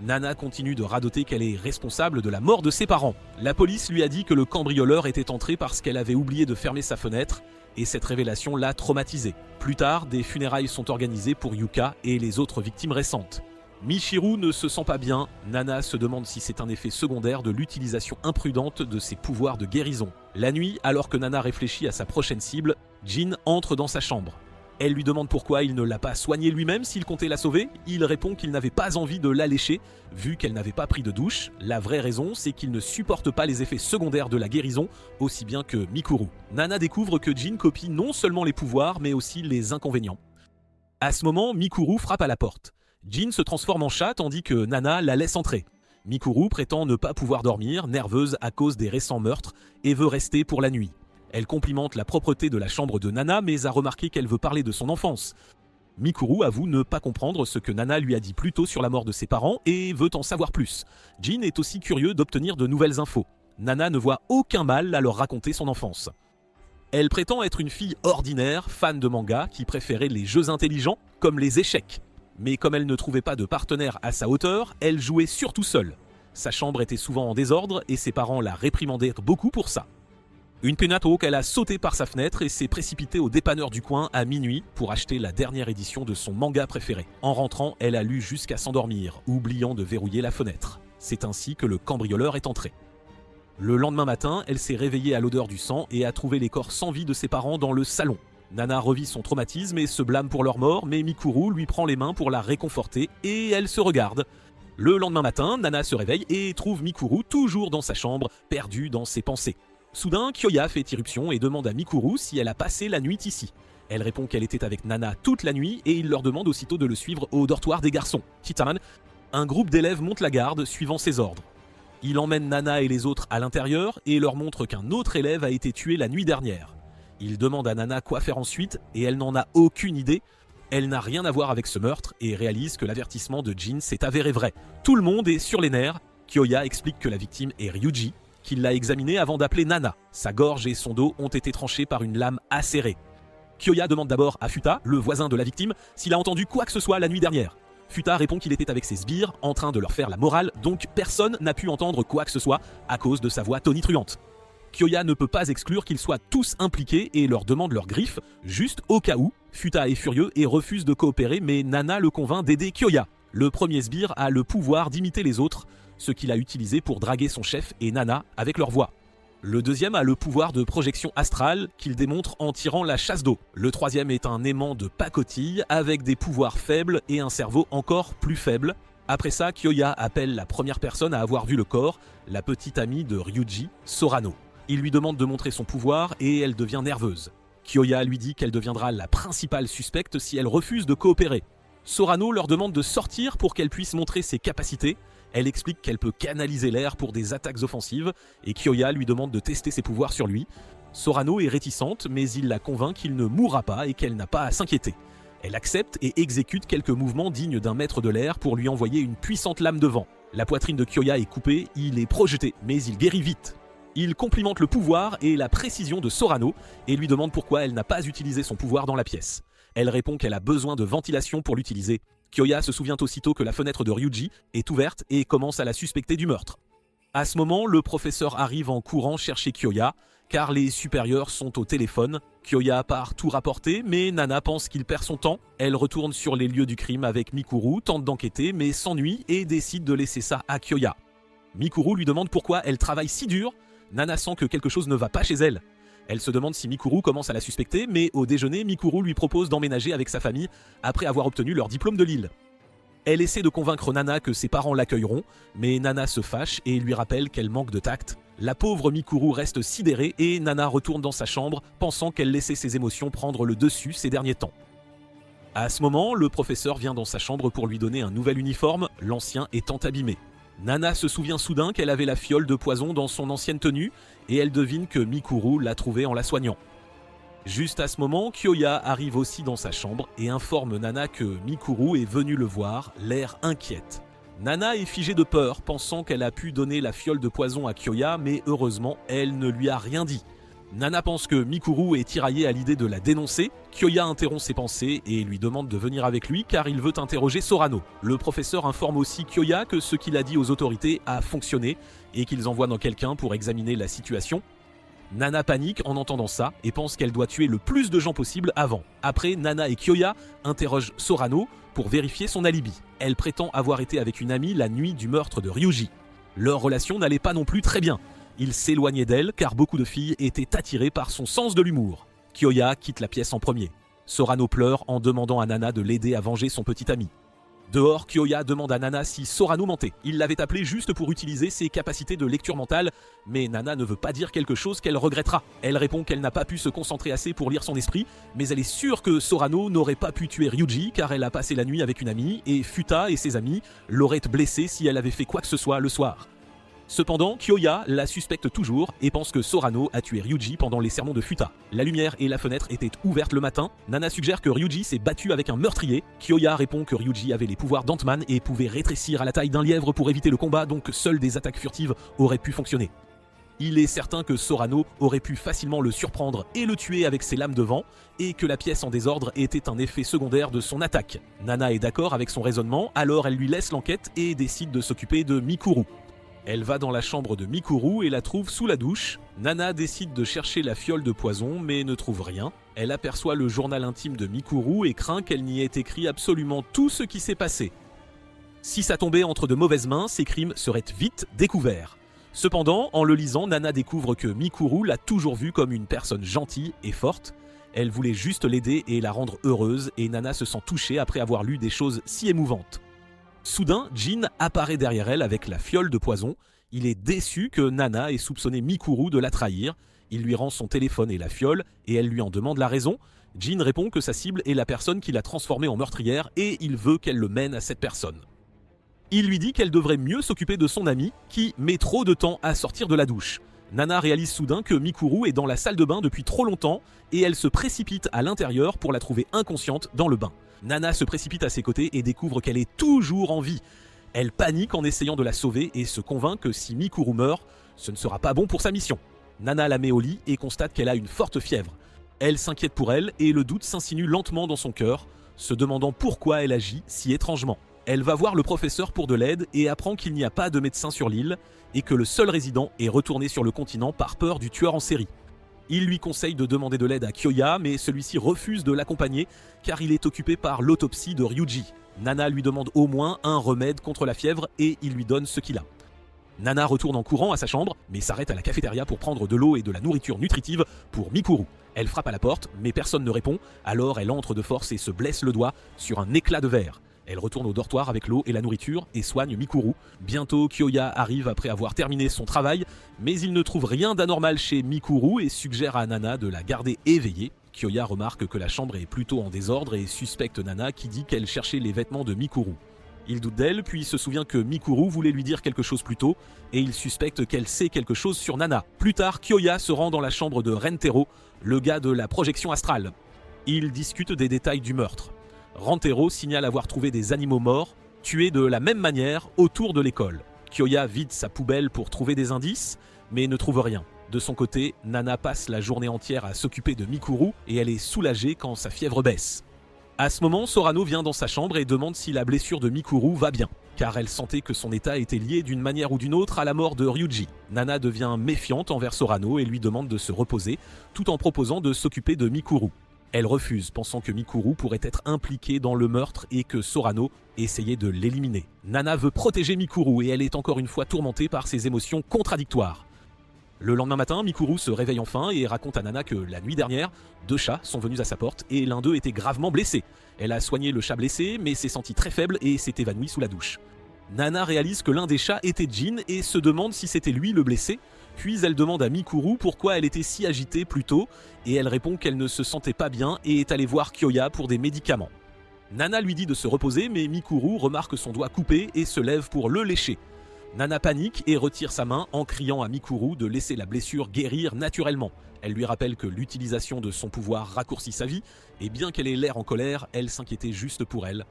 Nana continue de radoter qu'elle est responsable de la mort de ses parents. La police lui a dit que le cambrioleur était entré parce qu'elle avait oublié de fermer sa fenêtre, et cette révélation l'a traumatisée. Plus tard, des funérailles sont organisées pour Yuka et les autres victimes récentes. Michiru ne se sent pas bien, Nana se demande si c'est un effet secondaire de l'utilisation imprudente de ses pouvoirs de guérison. La nuit, alors que Nana réfléchit à sa prochaine cible, Jin entre dans sa chambre. Elle lui demande pourquoi il ne l'a pas soignée lui-même s'il comptait la sauver. Il répond qu'il n'avait pas envie de l'allécher, vu qu'elle n'avait pas pris de douche. La vraie raison, c'est qu'il ne supporte pas les effets secondaires de la guérison, aussi bien que Mikuru. Nana découvre que Jin copie non seulement les pouvoirs, mais aussi les inconvénients. À ce moment, Mikuru frappe à la porte. Jin se transforme en chat tandis que Nana la laisse entrer. Mikuru prétend ne pas pouvoir dormir, nerveuse à cause des récents meurtres, et veut rester pour la nuit. Elle complimente la propreté de la chambre de Nana, mais a remarqué qu'elle veut parler de son enfance. Mikuru avoue ne pas comprendre ce que Nana lui a dit plus tôt sur la mort de ses parents et veut en savoir plus. Jin est aussi curieux d'obtenir de nouvelles infos. Nana ne voit aucun mal à leur raconter son enfance. Elle prétend être une fille ordinaire, fan de manga, qui préférait les jeux intelligents, comme les échecs. Mais comme elle ne trouvait pas de partenaire à sa hauteur, elle jouait surtout seule. Sa chambre était souvent en désordre et ses parents la réprimandaient beaucoup pour ça. Une pénato qu'elle a sauté par sa fenêtre et s'est précipitée au dépanneur du coin à minuit pour acheter la dernière édition de son manga préféré. En rentrant, elle a lu jusqu'à s'endormir, oubliant de verrouiller la fenêtre. C'est ainsi que le cambrioleur est entré. Le lendemain matin, elle s'est réveillée à l'odeur du sang et a trouvé les corps sans vie de ses parents dans le salon. Nana revit son traumatisme et se blâme pour leur mort, mais Mikuru lui prend les mains pour la réconforter et elle se regarde. Le lendemain matin, Nana se réveille et trouve Mikuru toujours dans sa chambre, perdu dans ses pensées. Soudain, Kyoya fait irruption et demande à Mikuru si elle a passé la nuit ici. Elle répond qu'elle était avec Nana toute la nuit et il leur demande aussitôt de le suivre au dortoir des garçons. Kitaman, un groupe d'élèves monte la garde suivant ses ordres. Il emmène Nana et les autres à l'intérieur et leur montre qu'un autre élève a été tué la nuit dernière. Il demande à Nana quoi faire ensuite et elle n'en a aucune idée. Elle n'a rien à voir avec ce meurtre et réalise que l'avertissement de Jin s'est avéré vrai. Tout le monde est sur les nerfs. Kyoya explique que la victime est Ryuji, qu'il l'a examiné avant d'appeler Nana. Sa gorge et son dos ont été tranchés par une lame acérée. Kyoya demande d'abord à Futa, le voisin de la victime, s'il a entendu quoi que ce soit la nuit dernière. Futa répond qu'il était avec ses sbires, en train de leur faire la morale, donc personne n'a pu entendre quoi que ce soit à cause de sa voix tonitruante. Kyoya ne peut pas exclure qu'ils soient tous impliqués et leur demande leurs griffes, juste au cas où. Futa est furieux et refuse de coopérer, mais Nana le convainc d'aider Kyoya. Le premier sbire a le pouvoir d'imiter les autres, ce qu'il a utilisé pour draguer son chef et Nana avec leur voix. Le deuxième a le pouvoir de projection astrale qu'il démontre en tirant la chasse d'eau. Le troisième est un aimant de pacotille avec des pouvoirs faibles et un cerveau encore plus faible. Après ça, Kyoya appelle la première personne à avoir vu le corps, la petite amie de Ryuji, Sorano. Il lui demande de montrer son pouvoir et elle devient nerveuse. Kyoya lui dit qu'elle deviendra la principale suspecte si elle refuse de coopérer. Sorano leur demande de sortir pour qu'elle puisse montrer ses capacités. Elle explique qu'elle peut canaliser l'air pour des attaques offensives et Kyoya lui demande de tester ses pouvoirs sur lui. Sorano est réticente, mais il la convainc qu'il ne mourra pas et qu'elle n'a pas à s'inquiéter. Elle accepte et exécute quelques mouvements dignes d'un maître de l'air pour lui envoyer une puissante lame de vent. La poitrine de Kyoya est coupée, il est projeté, mais il guérit vite. Il complimente le pouvoir et la précision de Sorano et lui demande pourquoi elle n'a pas utilisé son pouvoir dans la pièce. Elle répond qu'elle a besoin de ventilation pour l'utiliser. Kyoya se souvient aussitôt que la fenêtre de Ryuji est ouverte et commence à la suspecter du meurtre. À ce moment, le professeur arrive en courant chercher Kyoya, car les supérieurs sont au téléphone. Kyoya part tout rapporter, mais Nana pense qu'il perd son temps. Elle retourne sur les lieux du crime avec Mikuru, tente d'enquêter, mais s'ennuie et décide de laisser ça à Kyoya. Mikuru lui demande pourquoi elle travaille si dur. Nana sent que quelque chose ne va pas chez elle. Elle se demande si Mikuru commence à la suspecter, mais au déjeuner, Mikuru lui propose d'emménager avec sa famille après avoir obtenu leur diplôme de Lille. Elle essaie de convaincre Nana que ses parents l'accueilleront, mais Nana se fâche et lui rappelle qu'elle manque de tact. La pauvre Mikuru reste sidérée et Nana retourne dans sa chambre, pensant qu'elle laissait ses émotions prendre le dessus ces derniers temps. À ce moment, le professeur vient dans sa chambre pour lui donner un nouvel uniforme, l'ancien étant abîmé. Nana se souvient soudain qu'elle avait la fiole de poison dans son ancienne tenue et elle devine que Mikuru l'a trouvée en la soignant. Juste à ce moment, Kyoya arrive aussi dans sa chambre et informe Nana que Mikuru est venue le voir, l'air inquiète. Nana est figée de peur, pensant qu'elle a pu donner la fiole de poison à Kyoya, mais heureusement, elle ne lui a rien dit. Nana pense que Mikuru est tiraillé à l'idée de la dénoncer. Kyoya interrompt ses pensées et lui demande de venir avec lui car il veut interroger Sorano. Le professeur informe aussi Kyoya que ce qu'il a dit aux autorités a fonctionné et qu'ils envoient dans quelqu'un pour examiner la situation. Nana panique en entendant ça et pense qu'elle doit tuer le plus de gens possible avant. Après, Nana et Kyoya interrogent Sorano pour vérifier son alibi. Elle prétend avoir été avec une amie la nuit du meurtre de Ryuji. Leur relation n'allait pas non plus très bien. Il s'éloignait d'elle car beaucoup de filles étaient attirées par son sens de l'humour. Kyoya quitte la pièce en premier. Sorano pleure en demandant à Nana de l'aider à venger son petit ami. Dehors, Kyoya demande à Nana si Sorano mentait. Il l'avait appelé juste pour utiliser ses capacités de lecture mentale, mais Nana ne veut pas dire quelque chose qu'elle regrettera. Elle répond qu'elle n'a pas pu se concentrer assez pour lire son esprit, mais elle est sûre que Sorano n'aurait pas pu tuer Ryuji car elle a passé la nuit avec une amie et Futa et ses amis l'auraient blessée si elle avait fait quoi que ce soit le soir. Cependant, Kyoya la suspecte toujours et pense que Sorano a tué Ryuji pendant les sermons de Futa. La lumière et la fenêtre étaient ouvertes le matin. Nana suggère que Ryuji s'est battu avec un meurtrier. Kyoya répond que Ryuji avait les pouvoirs d'Ant-Man et pouvait rétrécir à la taille d'un lièvre pour éviter le combat, donc seules des attaques furtives auraient pu fonctionner. Il est certain que Sorano aurait pu facilement le surprendre et le tuer avec ses lames de vent, et que la pièce en désordre était un effet secondaire de son attaque. Nana est d'accord avec son raisonnement, alors elle lui laisse l'enquête et décide de s'occuper de Mikuru. Elle va dans la chambre de Mikuru et la trouve sous la douche. Nana décide de chercher la fiole de poison mais ne trouve rien. Elle aperçoit le journal intime de Mikuru et craint qu'elle n'y ait écrit absolument tout ce qui s'est passé. Si ça tombait entre de mauvaises mains, ces crimes seraient vite découverts. Cependant, en le lisant, Nana découvre que Mikuru l'a toujours vue comme une personne gentille et forte. Elle voulait juste l'aider et la rendre heureuse et Nana se sent touchée après avoir lu des choses si émouvantes. Soudain, Jin apparaît derrière elle avec la fiole de poison. Il est déçu que Nana ait soupçonné Mikuru de la trahir. Il lui rend son téléphone et la fiole et elle lui en demande la raison. Jin répond que sa cible est la personne qui l'a transformée en meurtrière et il veut qu'elle le mène à cette personne. Il lui dit qu'elle devrait mieux s'occuper de son ami qui met trop de temps à sortir de la douche. Nana réalise soudain que Mikuru est dans la salle de bain depuis trop longtemps et elle se précipite à l'intérieur pour la trouver inconsciente dans le bain. Nana se précipite à ses côtés et découvre qu'elle est toujours en vie. Elle panique en essayant de la sauver et se convainc que si Mikuru meurt, ce ne sera pas bon pour sa mission. Nana la met au lit et constate qu'elle a une forte fièvre. Elle s'inquiète pour elle et le doute s'insinue lentement dans son cœur, se demandant pourquoi elle agit si étrangement. Elle va voir le professeur pour de l'aide et apprend qu'il n'y a pas de médecin sur l'île et que le seul résident est retourné sur le continent par peur du tueur en série. Il lui conseille de demander de l'aide à Kyoya, mais celui-ci refuse de l'accompagner car il est occupé par l'autopsie de Ryuji. Nana lui demande au moins un remède contre la fièvre et il lui donne ce qu'il a. Nana retourne en courant à sa chambre, mais s'arrête à la cafétéria pour prendre de l'eau et de la nourriture nutritive pour Mikuru. Elle frappe à la porte, mais personne ne répond, alors elle entre de force et se blesse le doigt sur un éclat de verre. Elle retourne au dortoir avec l'eau et la nourriture et soigne Mikuru. Bientôt, Kyoya arrive après avoir terminé son travail, mais il ne trouve rien d'anormal chez Mikuru et suggère à Nana de la garder éveillée. Kyoya remarque que la chambre est plutôt en désordre et suspecte Nana qui dit qu'elle cherchait les vêtements de Mikuru. Il doute d'elle, puis se souvient que Mikuru voulait lui dire quelque chose plus tôt, et il suspecte qu'elle sait quelque chose sur Nana. Plus tard, Kyoya se rend dans la chambre de Rentero, le gars de la projection astrale. Ils discutent des détails du meurtre. Rentero signale avoir trouvé des animaux morts, tués de la même manière autour de l'école. Kyoya vide sa poubelle pour trouver des indices, mais ne trouve rien. De son côté, Nana passe la journée entière à s'occuper de Mikuru et elle est soulagée quand sa fièvre baisse. À ce moment, Sorano vient dans sa chambre et demande si la blessure de Mikuru va bien, car elle sentait que son état était lié d'une manière ou d'une autre à la mort de Ryuji. Nana devient méfiante envers Sorano et lui demande de se reposer, tout en proposant de s'occuper de Mikuru. Elle refuse, pensant que Mikuru pourrait être impliqué dans le meurtre et que Sorano essayait de l'éliminer. Nana veut protéger Mikuru et elle est encore une fois tourmentée par ses émotions contradictoires. Le lendemain matin, Mikuru se réveille enfin et raconte à Nana que la nuit dernière, 2 chats sont venus à sa porte et l'un d'eux était gravement blessé. Elle a soigné le chat blessé mais s'est sentie très faible et s'est évanouie sous la douche. Nana réalise que l'un des chats était Jin et se demande si c'était lui le blessé, puis elle demande à Mikuru pourquoi elle était si agitée plus tôt et elle répond qu'elle ne se sentait pas bien et est allée voir Kyoya pour des médicaments. Nana lui dit de se reposer mais Mikuru remarque son doigt coupé et se lève pour le lécher. Nana panique et retire sa main en criant à Mikuru de laisser la blessure guérir naturellement. Elle lui rappelle que l'utilisation de son pouvoir raccourcit sa vie, et bien qu'elle ait l'air en colère, elle s'inquiétait juste pour elle.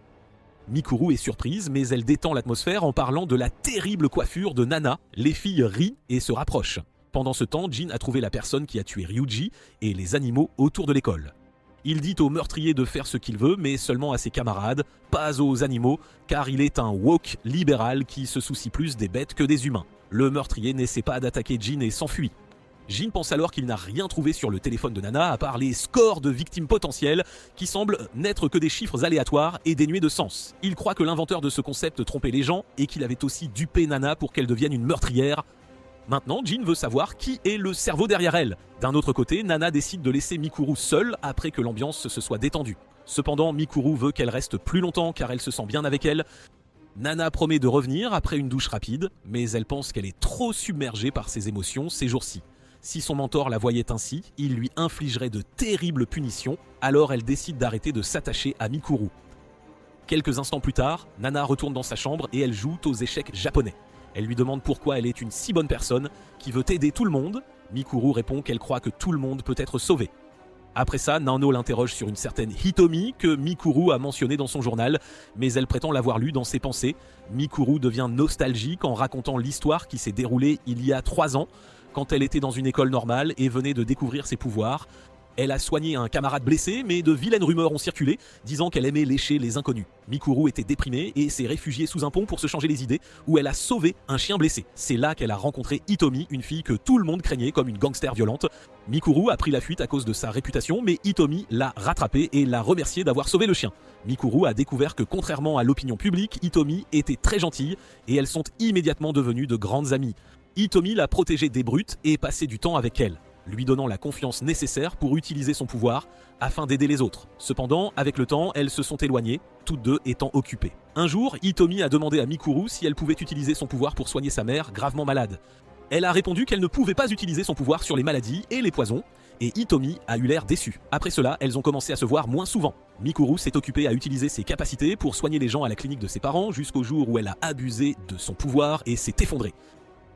Mikuru est surprise, mais elle détend l'atmosphère en parlant de la terrible coiffure de Nana. Les filles rient et se rapprochent. Pendant ce temps, Jin a trouvé la personne qui a tué Ryuji et les animaux autour de l'école. Il dit au meurtrier de faire ce qu'il veut, mais seulement à ses camarades, pas aux animaux, car il est un woke libéral qui se soucie plus des bêtes que des humains. Le meurtrier n'essaie pas d'attaquer Jin et s'enfuit. Jin pense alors qu'il n'a rien trouvé sur le téléphone de Nana à part les scores de victimes potentielles qui semblent n'être que des chiffres aléatoires et dénués de sens. Il croit que l'inventeur de ce concept trompait les gens et qu'il avait aussi dupé Nana pour qu'elle devienne une meurtrière. Maintenant, Jin veut savoir qui est le cerveau derrière elle. D'un autre côté, Nana décide de laisser Mikuru seule après que l'ambiance se soit détendue. Cependant, Mikuru veut qu'elle reste plus longtemps car elle se sent bien avec elle. Nana promet de revenir après une douche rapide, mais elle pense qu'elle est trop submergée par ses émotions ces jours-ci. Si son mentor la voyait ainsi, il lui infligerait de terribles punitions, alors elle décide d'arrêter de s'attacher à Mikuru. Quelques instants plus tard, Nana retourne dans sa chambre et elle joue aux échecs japonais. Elle lui demande pourquoi elle est une si bonne personne qui veut aider tout le monde. Mikuru répond qu'elle croit que tout le monde peut être sauvé. Après ça, Nano l'interroge sur une certaine Hitomi que Mikuru a mentionnée dans son journal, mais elle prétend l'avoir lue dans ses pensées. Mikuru devient nostalgique en racontant l'histoire qui s'est déroulée il y a 3 ans, quand elle était dans une école normale et venait de découvrir ses pouvoirs. Elle a soigné un camarade blessé, mais de vilaines rumeurs ont circulé, disant qu'elle aimait lécher les inconnus. Mikuru était déprimée et s'est réfugiée sous un pont pour se changer les idées, où elle a sauvé un chien blessé. C'est là qu'elle a rencontré Hitomi, une fille que tout le monde craignait comme une gangster violente. Mikuru a pris la fuite à cause de sa réputation, mais Hitomi l'a rattrapée et l'a remercié d'avoir sauvé le chien. Mikuru a découvert que contrairement à l'opinion publique, Hitomi était très gentille et elles sont immédiatement devenues de grandes amies. Hitomi l'a protégée des brutes et passé du temps avec elle, lui donnant la confiance nécessaire pour utiliser son pouvoir afin d'aider les autres. Cependant, avec le temps, elles se sont éloignées, toutes deux étant occupées. Un jour, Hitomi a demandé à Mikuru si elle pouvait utiliser son pouvoir pour soigner sa mère gravement malade. Elle a répondu qu'elle ne pouvait pas utiliser son pouvoir sur les maladies et les poisons, et Hitomi a eu l'air déçue. Après cela, elles ont commencé à se voir moins souvent. Mikuru s'est occupée à utiliser ses capacités pour soigner les gens à la clinique de ses parents jusqu'au jour où elle a abusé de son pouvoir et s'est effondrée.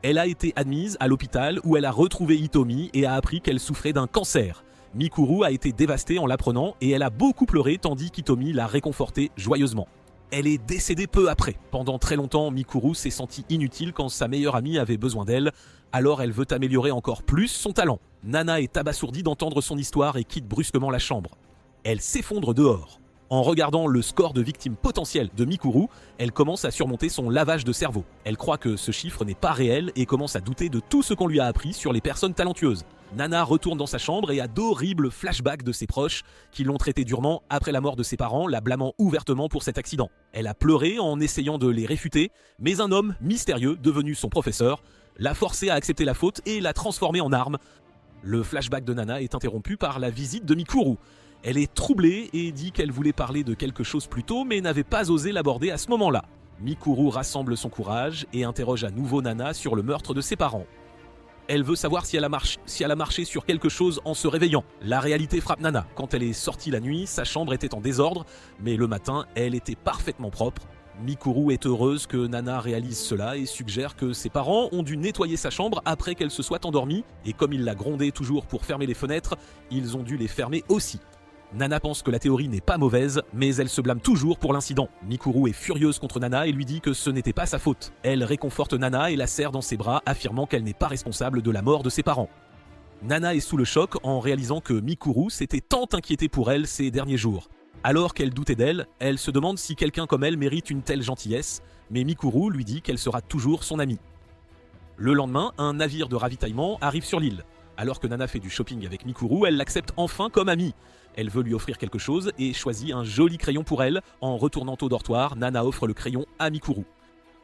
Elle a été admise à l'hôpital où elle a retrouvé Hitomi et a appris qu'elle souffrait d'un cancer. Mikuru a été dévastée en l'apprenant et elle a beaucoup pleuré tandis qu'Hitomi l'a réconfortée joyeusement. Elle est décédée peu après. Pendant très longtemps, Mikuru s'est sentie inutile quand sa meilleure amie avait besoin d'elle, alors elle veut améliorer encore plus son talent. Nana est abasourdie d'entendre son histoire et quitte brusquement la chambre. Elle s'effondre dehors. En regardant le score de victimes potentielles de Mikuru, elle commence à surmonter son lavage de cerveau. Elle croit que ce chiffre n'est pas réel et commence à douter de tout ce qu'on lui a appris sur les personnes talentueuses. Nana retourne dans sa chambre et a d'horribles flashbacks de ses proches qui l'ont traitée durement après la mort de ses parents, la blâmant ouvertement pour cet accident. Elle a pleuré en essayant de les réfuter, mais un homme mystérieux, devenu son professeur, l'a forcée à accepter la faute et l'a transformée en arme. Le flashback de Nana est interrompu par la visite de Mikuru. Elle est troublée et dit qu'elle voulait parler de quelque chose plus tôt mais n'avait pas osé l'aborder à ce moment-là. Mikuru rassemble son courage et interroge à nouveau Nana sur le meurtre de ses parents. Elle veut savoir si elle a marché sur quelque chose en se réveillant. La réalité frappe Nana. Quand elle est sortie la nuit, sa chambre était en désordre, mais le matin, elle était parfaitement propre. Mikuru est heureuse que Nana réalise cela et suggère que ses parents ont dû nettoyer sa chambre après qu'elle se soit endormie, et comme il l'a grondée toujours pour fermer les fenêtres, ils ont dû les fermer aussi. Nana pense que la théorie n'est pas mauvaise, mais elle se blâme toujours pour l'incident. Mikuru est furieuse contre Nana et lui dit que ce n'était pas sa faute. Elle réconforte Nana et la serre dans ses bras, affirmant qu'elle n'est pas responsable de la mort de ses parents. Nana est sous le choc en réalisant que Mikuru s'était tant inquiété pour elle ces derniers jours. Alors qu'elle doutait d'elle, elle se demande si quelqu'un comme elle mérite une telle gentillesse, mais Mikuru lui dit qu'elle sera toujours son amie. Le lendemain, un navire de ravitaillement arrive sur l'île. Alors que Nana fait du shopping avec Mikuru, elle l'accepte enfin comme amie. Elle veut lui offrir quelque chose et choisit un joli crayon pour elle. En retournant au dortoir, Nana offre le crayon à Mikuru.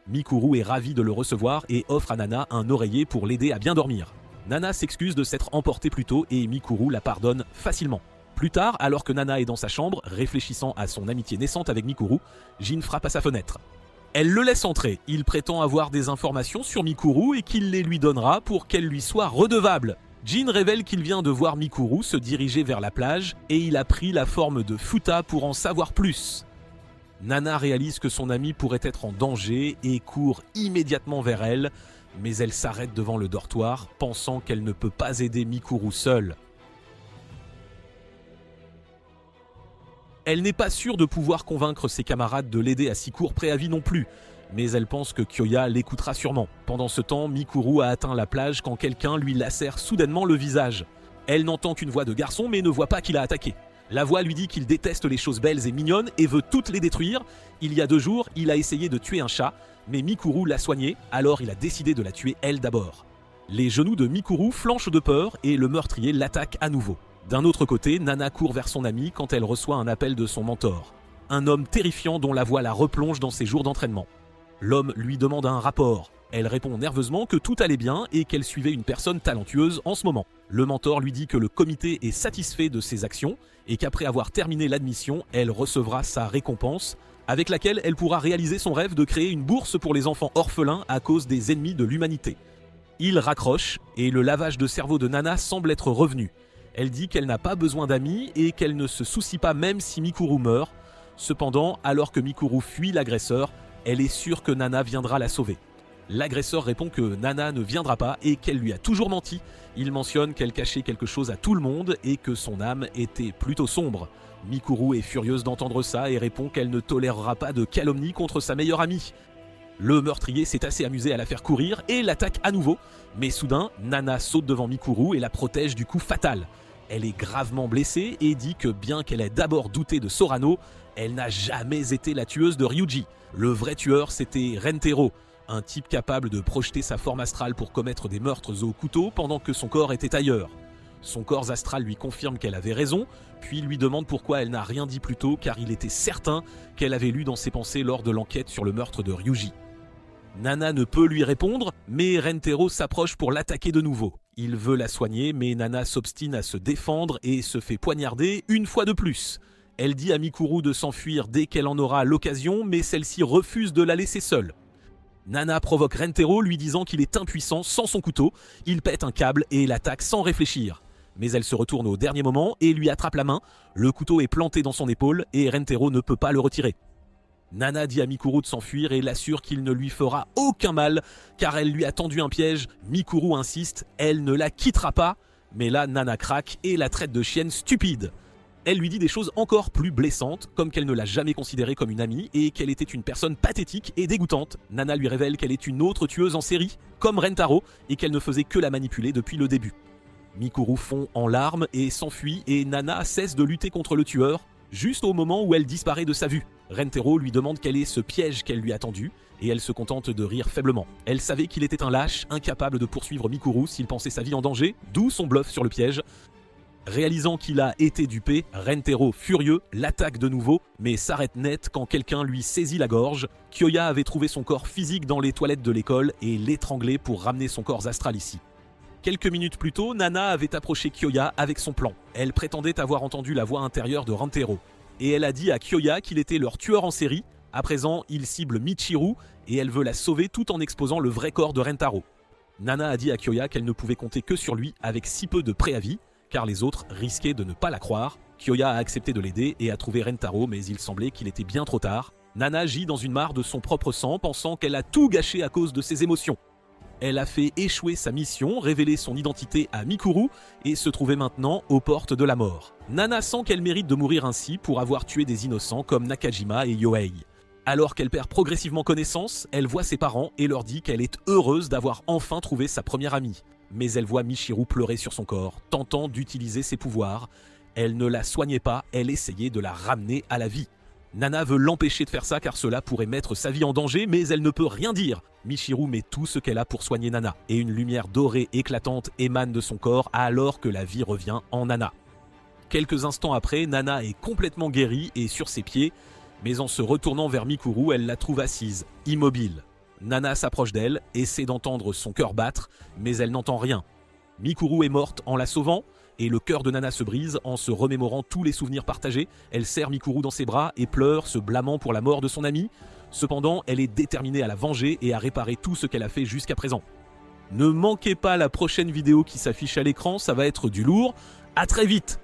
Mikuru est ravi de le recevoir et offre à Nana un oreiller pour l'aider à bien dormir. Nana s'excuse de s'être emportée plus tôt et Mikuru la pardonne facilement. Plus tard, alors que Nana est dans sa chambre, réfléchissant à son amitié naissante avec Mikuru, Jin frappe à sa fenêtre. Elle le laisse entrer, il prétend avoir des informations sur Mikuru et qu'il les lui donnera pour qu'elle lui soit redevable. Jin révèle qu'il vient de voir Mikuru se diriger vers la plage et il a pris la forme de Futa pour en savoir plus. Nana réalise que son amie pourrait être en danger et court immédiatement vers elle, mais elle s'arrête devant le dortoir, pensant qu'elle ne peut pas aider Mikuru seule. Elle n'est pas sûre de pouvoir convaincre ses camarades de l'aider à si court préavis non plus, mais elle pense que Kyoya l'écoutera sûrement. Pendant ce temps, Mikuru a atteint la plage quand quelqu'un lui lacère soudainement le visage. Elle n'entend qu'une voix de garçon mais ne voit pas qu'il a attaqué. La voix lui dit qu'il déteste les choses belles et mignonnes et veut toutes les détruire. Il y a 2 jours, il a essayé de tuer un chat, mais Mikuru l'a soigné, alors il a décidé de la tuer elle d'abord. Les genoux de Mikuru flanchent de peur et le meurtrier l'attaque à nouveau. D'un autre côté, Nana court vers son amie quand elle reçoit un appel de son mentor. Un homme terrifiant dont la voix la replonge dans ses jours d'entraînement. L'homme lui demande un rapport. Elle répond nerveusement que tout allait bien et qu'elle suivait une personne talentueuse en ce moment. Le mentor lui dit que le comité est satisfait de ses actions et qu'après avoir terminé l'admission, elle recevra sa récompense, avec laquelle elle pourra réaliser son rêve de créer une bourse pour les enfants orphelins à cause des ennemis de l'humanité. Il raccroche et le lavage de cerveau de Nana semble être revenu. Elle dit qu'elle n'a pas besoin d'amis et qu'elle ne se soucie pas même si Mikuru meurt. Cependant, alors que Mikuru fuit l'agresseur, elle est sûre que Nana viendra la sauver. L'agresseur répond que Nana ne viendra pas et qu'elle lui a toujours menti. Il mentionne qu'elle cachait quelque chose à tout le monde et que son âme était plutôt sombre. Mikuru est furieuse d'entendre ça et répond qu'elle ne tolérera pas de calomnie contre sa meilleure amie. Le meurtrier s'est assez amusé à la faire courir et l'attaque à nouveau. Mais soudain, Nana saute devant Mikuru et la protège du coup fatal. Elle est gravement blessée et dit que bien qu'elle ait d'abord douté de Sorano, elle n'a jamais été la tueuse de Ryuji. Le vrai tueur, c'était Rentaro, un type capable de projeter sa forme astrale pour commettre des meurtres au couteau pendant que son corps était ailleurs. Son corps astral lui confirme qu'elle avait raison, puis lui demande pourquoi elle n'a rien dit plus tôt car il était certain qu'elle avait lu dans ses pensées lors de l'enquête sur le meurtre de Ryuji. Nana ne peut lui répondre, mais Rentaro s'approche pour l'attaquer de nouveau. Il veut la soigner, mais Nana s'obstine à se défendre et se fait poignarder une fois de plus. Elle dit à Mikuru de s'enfuir dès qu'elle en aura l'occasion, mais celle-ci refuse de la laisser seule. Nana provoque Rentaro, lui disant qu'il est impuissant sans son couteau. Il pète un câble et l'attaque sans réfléchir. Mais elle se retourne au dernier moment et lui attrape la main. Le couteau est planté dans son épaule et Rentaro ne peut pas le retirer. Nana dit à Mikuru de s'enfuir et l'assure qu'il ne lui fera aucun mal car elle lui a tendu un piège. Mikuru insiste, elle ne la quittera pas. Mais là, Nana craque et la traite de chienne stupide. Elle lui dit des choses encore plus blessantes, comme qu'elle ne l'a jamais considérée comme une amie et qu'elle était une personne pathétique et dégoûtante. Nana lui révèle qu'elle est une autre tueuse en série, comme Rentaro, et qu'elle ne faisait que la manipuler depuis le début. Mikuru fond en larmes et s'enfuit et Nana cesse de lutter contre le tueur, juste au moment où elle disparaît de sa vue. Rentaro lui demande quel est ce piège qu'elle lui a tendu et elle se contente de rire faiblement. Elle savait qu'il était un lâche, incapable de poursuivre Mikuru s'il pensait sa vie en danger, d'où son bluff sur le piège. Réalisant qu'il a été dupé, Rentaro, furieux, l'attaque de nouveau, mais s'arrête net quand quelqu'un lui saisit la gorge. Kyoya avait trouvé son corps physique dans les toilettes de l'école et l'étranglait pour ramener son corps astral ici. Quelques minutes plus tôt, Nana avait approché Kyoya avec son plan. Elle prétendait avoir entendu la voix intérieure de Rentaro. Et elle a dit à Kyoya qu'il était leur tueur en série. À présent, il cible Michiru et elle veut la sauver tout en exposant le vrai corps de Rentaro. Nana a dit à Kyoya qu'elle ne pouvait compter que sur lui avec si peu de préavis, car les autres risquaient de ne pas la croire. Kyoya a accepté de l'aider et a trouvé Rentaro, mais il semblait qu'il était bien trop tard. Nana gît dans une mare de son propre sang, pensant qu'elle a tout gâché à cause de ses émotions. Elle a fait échouer sa mission, révéler son identité à Mikuru et se trouvait maintenant aux portes de la mort. Nana sent qu'elle mérite de mourir ainsi pour avoir tué des innocents comme Nakajima et Yohei. Alors qu'elle perd progressivement connaissance, elle voit ses parents et leur dit qu'elle est heureuse d'avoir enfin trouvé sa première amie. Mais elle voit Michiru pleurer sur son corps, tentant d'utiliser ses pouvoirs. Elle ne la soignait pas, elle essayait de la ramener à la vie. Nana veut l'empêcher de faire ça car cela pourrait mettre sa vie en danger, mais elle ne peut rien dire. Michiru met tout ce qu'elle a pour soigner Nana, et une lumière dorée éclatante émane de son corps alors que la vie revient en Nana. Quelques instants après, Nana est complètement guérie et sur ses pieds, mais en se retournant vers Mikuru, elle la trouve assise, immobile. Nana s'approche d'elle, essaie d'entendre son cœur battre, mais elle n'entend rien. Mikuru est morte en la sauvant, et le cœur de Nana se brise en se remémorant tous les souvenirs partagés. Elle serre Mikuru dans ses bras et pleure, se blâmant pour la mort de son ami. Cependant, elle est déterminée à la venger et à réparer tout ce qu'elle a fait jusqu'à présent. Ne manquez pas la prochaine vidéo qui s'affiche à l'écran, ça va être du lourd. À très vite!